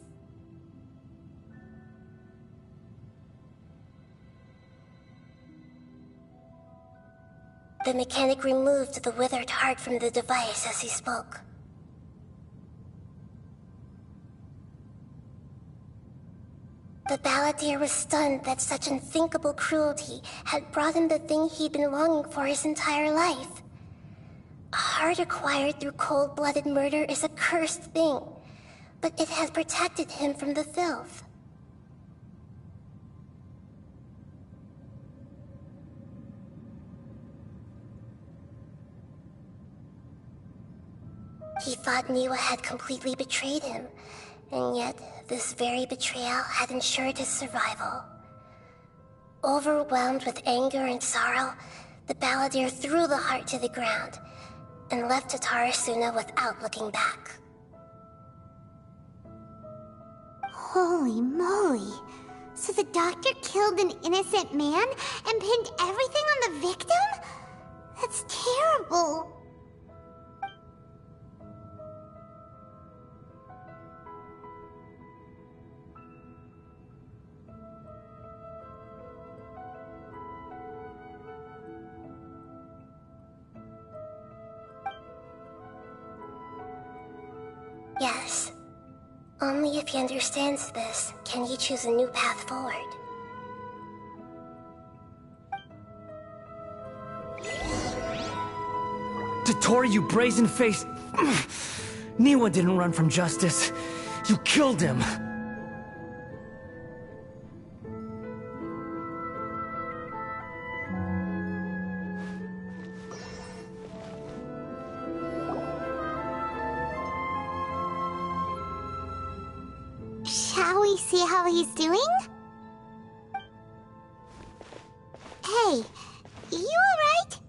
The mechanic removed the withered heart from the device as he spoke. The balladeer was stunned that such unthinkable cruelty had brought him the thing he'd been longing for his entire life. A heart acquired through cold-blooded murder is a cursed thing, but it has protected him from the filth. He thought Niwa had completely betrayed him, and yet this very betrayal had ensured his survival. Overwhelmed with anger and sorrow, the balladeer threw the heart to the ground and left Tatarasuna without looking back. Holy moly. So the doctor killed an innocent man and pinned everything on the victim? That's terrible. Yes. Only if he understands this can he choose a new path forward. Tottori, you brazen-faced... Niwa didn't run from justice. You killed him. Shall we see how he's doing? Hey, you alright?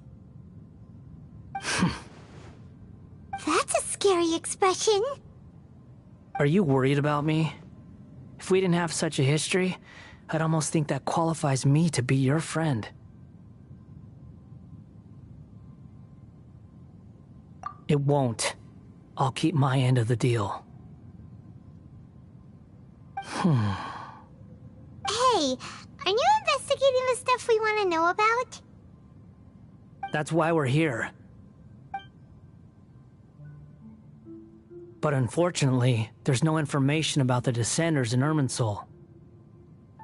That's a scary expression. Are you worried about me? If we didn't have such a history, I'd almost think that qualifies me to be your friend. It won't. I'll keep my end of the deal. Hey, are you investigating the stuff we want to know about? That's why we're here. But unfortunately, there's no information about the Descenders in Irminsul.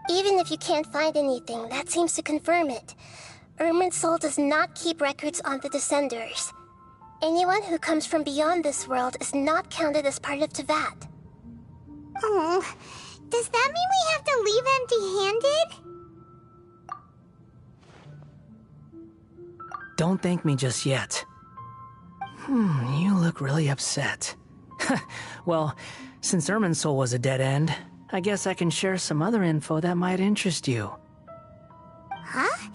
Even if you can't find anything, that seems to confirm it. Irminsul does not keep records on the Descenders. Anyone who comes from beyond this world is not counted as part of Teyvat. Oh, does that mean we have to leave empty-handed? Don't thank me just yet. You look really upset. Well, since Irminsul was a dead end, I guess I can share some other info that might interest you. Huh?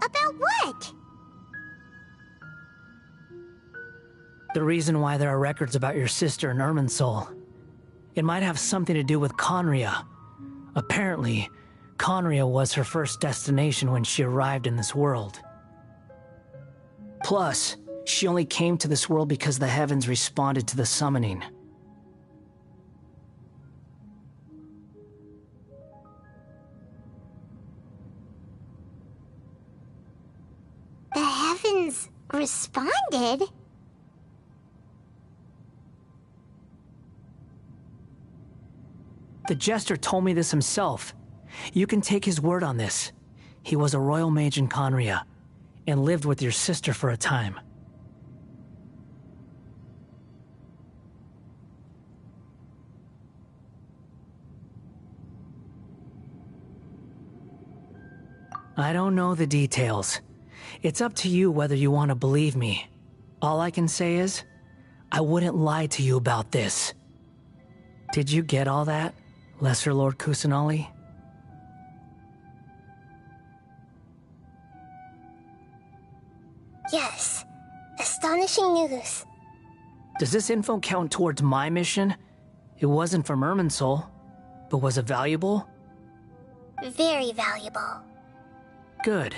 About what? The reason why there are records about your sister in Irminsul. It might have something to do with Conria. Apparently, Conria was her first destination when she arrived in this world. Plus, she only came to this world because the heavens responded to the summoning. Responded? The Jester told me this himself. You can take his word on this. He was a royal mage in Conria, and lived with your sister for a time. I don't know the details. It's up to you whether you want to believe me. All I can say is, I wouldn't lie to you about this. Did you get all that, Lesser Lord Kusanali? Yes. Astonishing news. Does this info count towards my mission? It wasn't from Irminsul, but was it valuable? Very valuable. Good.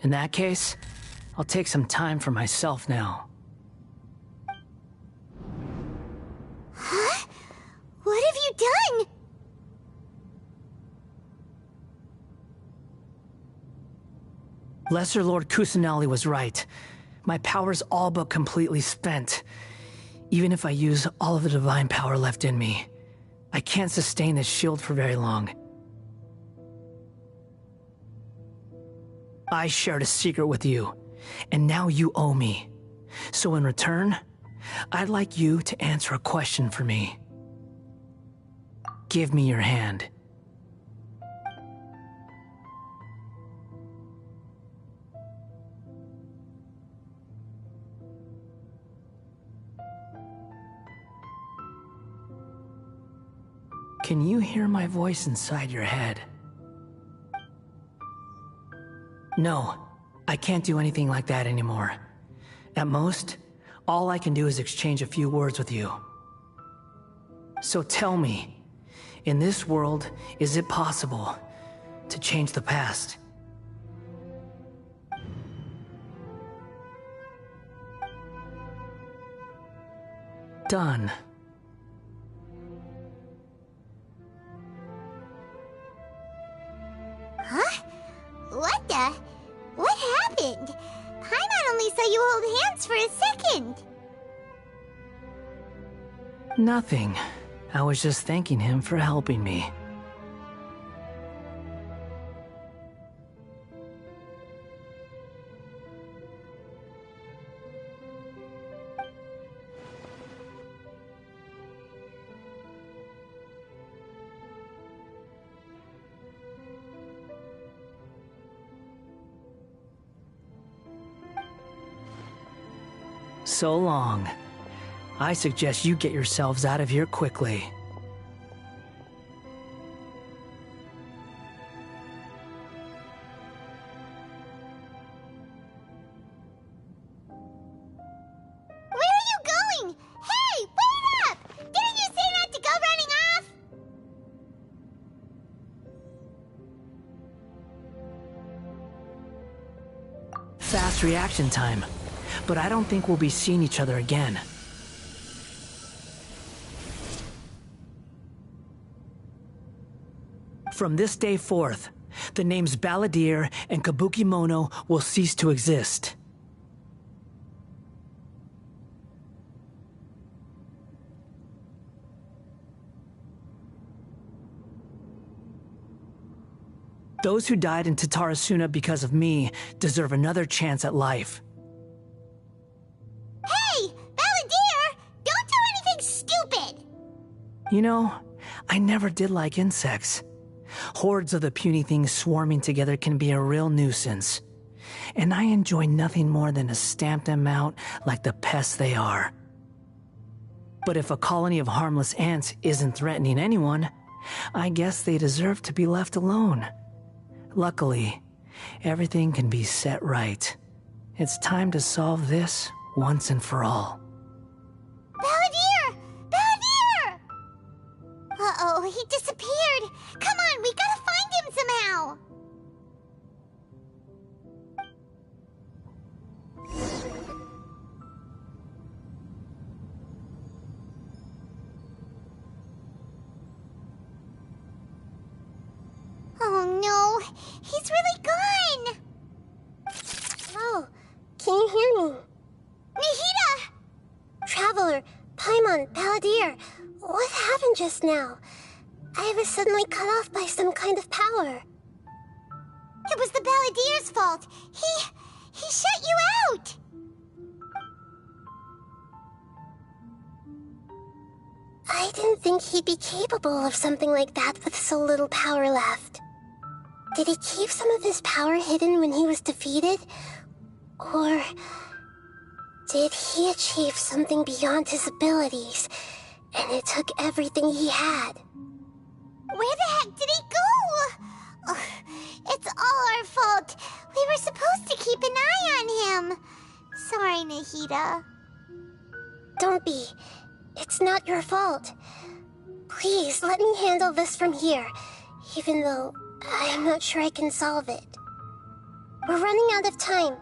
In that case, I'll take some time for myself now. Huh? What have you done? Lesser Lord Kusanali was right. My power's all but completely spent. Even if I use all of the divine power left in me, I can't sustain this shield for very long. I shared a secret with you, and now you owe me. So in return, I'd like you to answer a question for me. Give me your hand. Can you hear my voice inside your head? No, I can't do anything like that anymore. At most, all I can do is exchange a few words with you. So tell me, in this world, is it possible to change the past? Done. Huh? What the? What happened? Paimon only saw you hold hands for a second. Nothing. I was just thanking him for helping me. So long. I suggest you get yourselves out of here quickly. Where are you going? Hey, wait up! Didn't you say not to go running off? Fast reaction time. But I don't think we'll be seeing each other again. From this day forth, the names Balladeer and Kabuki Mono will cease to exist. Those who died in Tatarasuna because of me deserve another chance at life. Hey, Balladeer! Don't do anything stupid! You know, I never did like insects. Hordes of the puny things swarming together can be a real nuisance. And I enjoy nothing more than to stamp them out like the pests they are. But if a colony of harmless ants isn't threatening anyone, I guess they deserve to be left alone. Luckily, everything can be set right. It's time to solve this once and for all. Balladeer! Balladeer! Uh-oh, he disappeared. Come on, we gotta find him somehow. Oh no, he's really gone. Oh, can you hear me? What happened just now? I was suddenly cut off by some kind of power. It was the Balladeer's fault. He shut you out. I didn't think he'd be capable of something like that with so little power left. Did he keep some of his power hidden when he was defeated? Or did he achieve something beyond his abilities, and it took everything he had? Where the heck did he go? Ugh, it's all our fault. We were supposed to keep an eye on him. Sorry, Nahida. Don't be. It's not your fault. Please, let me handle this from here, even though I'm not sure I can solve it. We're running out of time.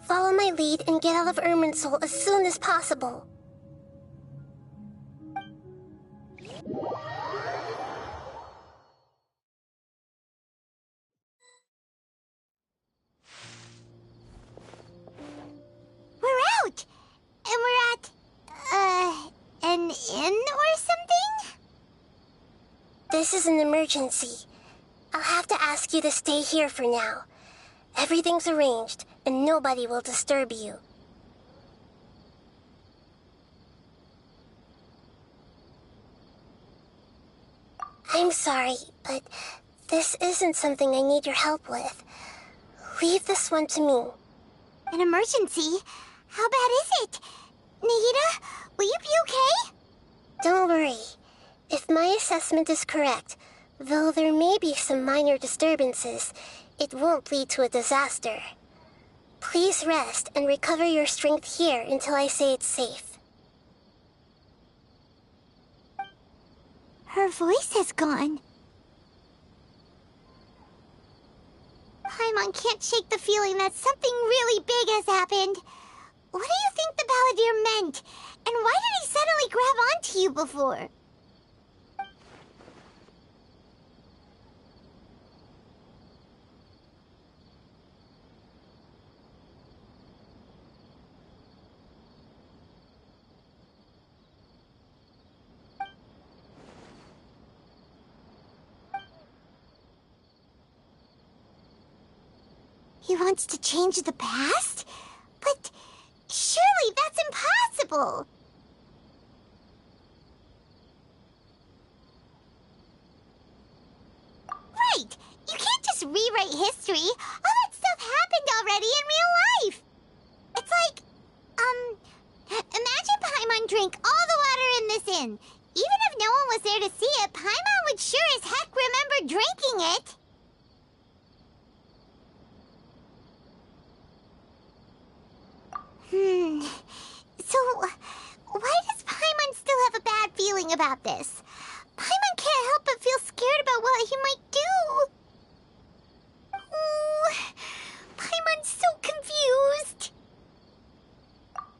Follow my lead and get out of Irminsul as soon as possible. We're out! And we're at, an inn or something? This is an emergency. I'll have to ask you to stay here for now. Everything's arranged, and nobody will disturb you. I'm sorry, but this isn't something I need your help with. Leave this one to me. An emergency? How bad is it? Nahida, will you be okay? Don't worry. If my assessment is correct, though there may be some minor disturbances, it won't lead to a disaster. Please rest and recover your strength here until I say it's safe. Her voice has gone. Paimon can't shake the feeling that something really big has happened. What do you think the Balladeer meant? And why did he suddenly grab onto you before? He wants to change the past? But surely that's impossible! Right! You can't just rewrite history! All that stuff happened already in real life! It's like, imagine Paimon drank all the water in this inn. Even if no one was there to see it, Paimon would sure as heck remember drinking it! So, why does Paimon still have a bad feeling about this? Paimon can't help but feel scared about what he might do. Oh, Paimon's so confused.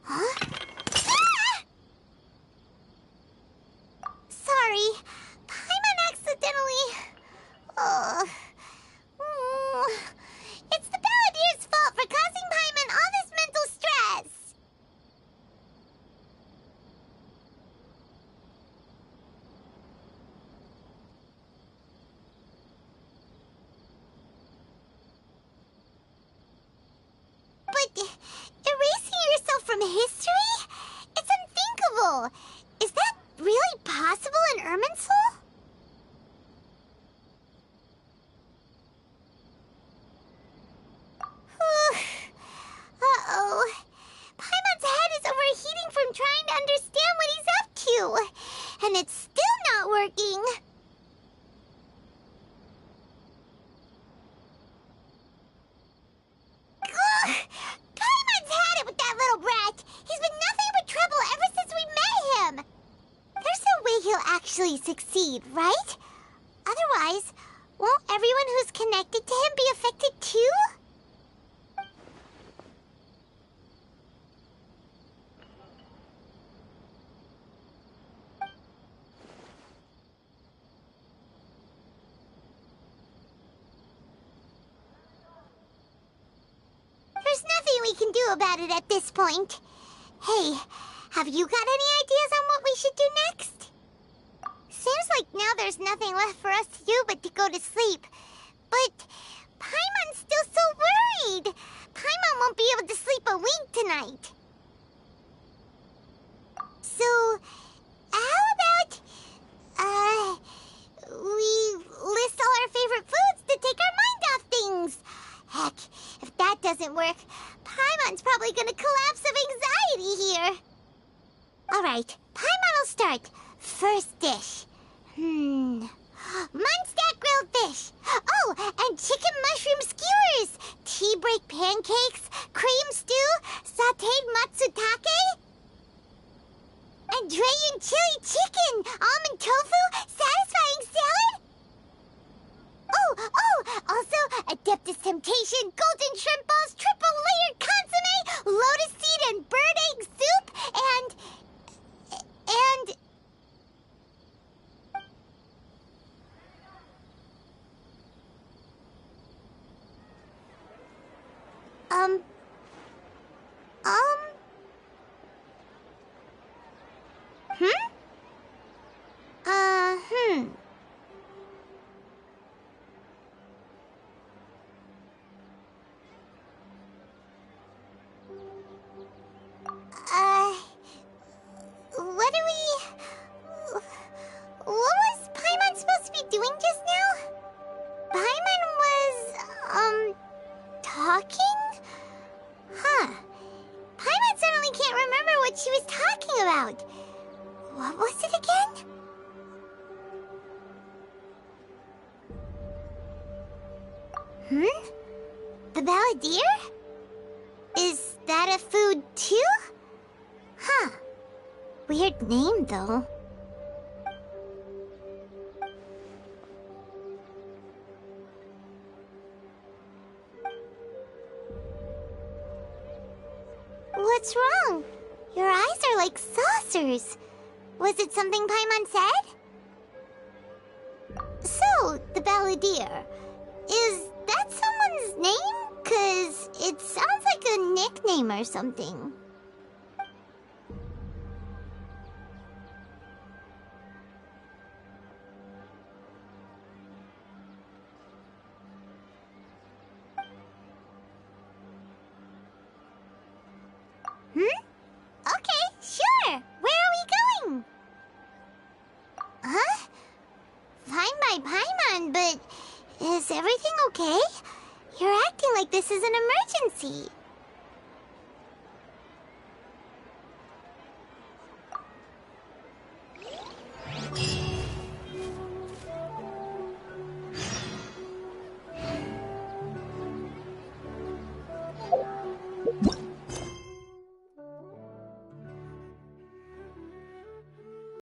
Huh? Ah! Sorry, Paimon accidentally... It's the Balladeer's fault for causing Paimon all this mental stress. But erasing yourself from history? It's unthinkable. Is that really possible in Irminsul? Uh-oh. Paimon's head is overheating from trying to understand what he's up to. And it's still not working. Ugh! Paimon's had it with that little brat. He's been nothing but trouble ever since we met him. There's no way he'll actually succeed, right? Otherwise, won't everyone who's connected to him be affected too? There's nothing we can do about it at this point. Hey, have you got any ideas on what we should do next? there's nothing left for us to do but to go to sleep. But Paimon's still so worried. Paimon won't be able to sleep a wink tonight. So, how about, we list all our favorite foods to take our mind off things? Heck, if that doesn't work, Paimon's probably gonna collapse of anxiety here. Alright, Paimon will start. First dish. Munstack grilled fish. Oh, and chicken mushroom skewers. Tea break pancakes, cream stew, sauteed matsutake, and Dragon chili chicken, almond tofu, satisfying salad. Oh, also Adeptus Temptation, golden shrimp balls, triple layered consomme, lotus seed and bird egg soup, and what was Paimon supposed to be doing just now? Paimon was, talking? Huh. Paimon suddenly can't remember what she was talking about. What was it again? The Balladeer? Is that a food too? Huh. Weird name, though. What's wrong? Your eyes are like saucers. Was it something Paimon said? So, the Balladeer. Is that someone's name? 'Cause it sounds like a nickname or something. Okay, sure. Where are we going? Huh? Fine by Paimon, but is everything okay? You're acting like this is an emergency.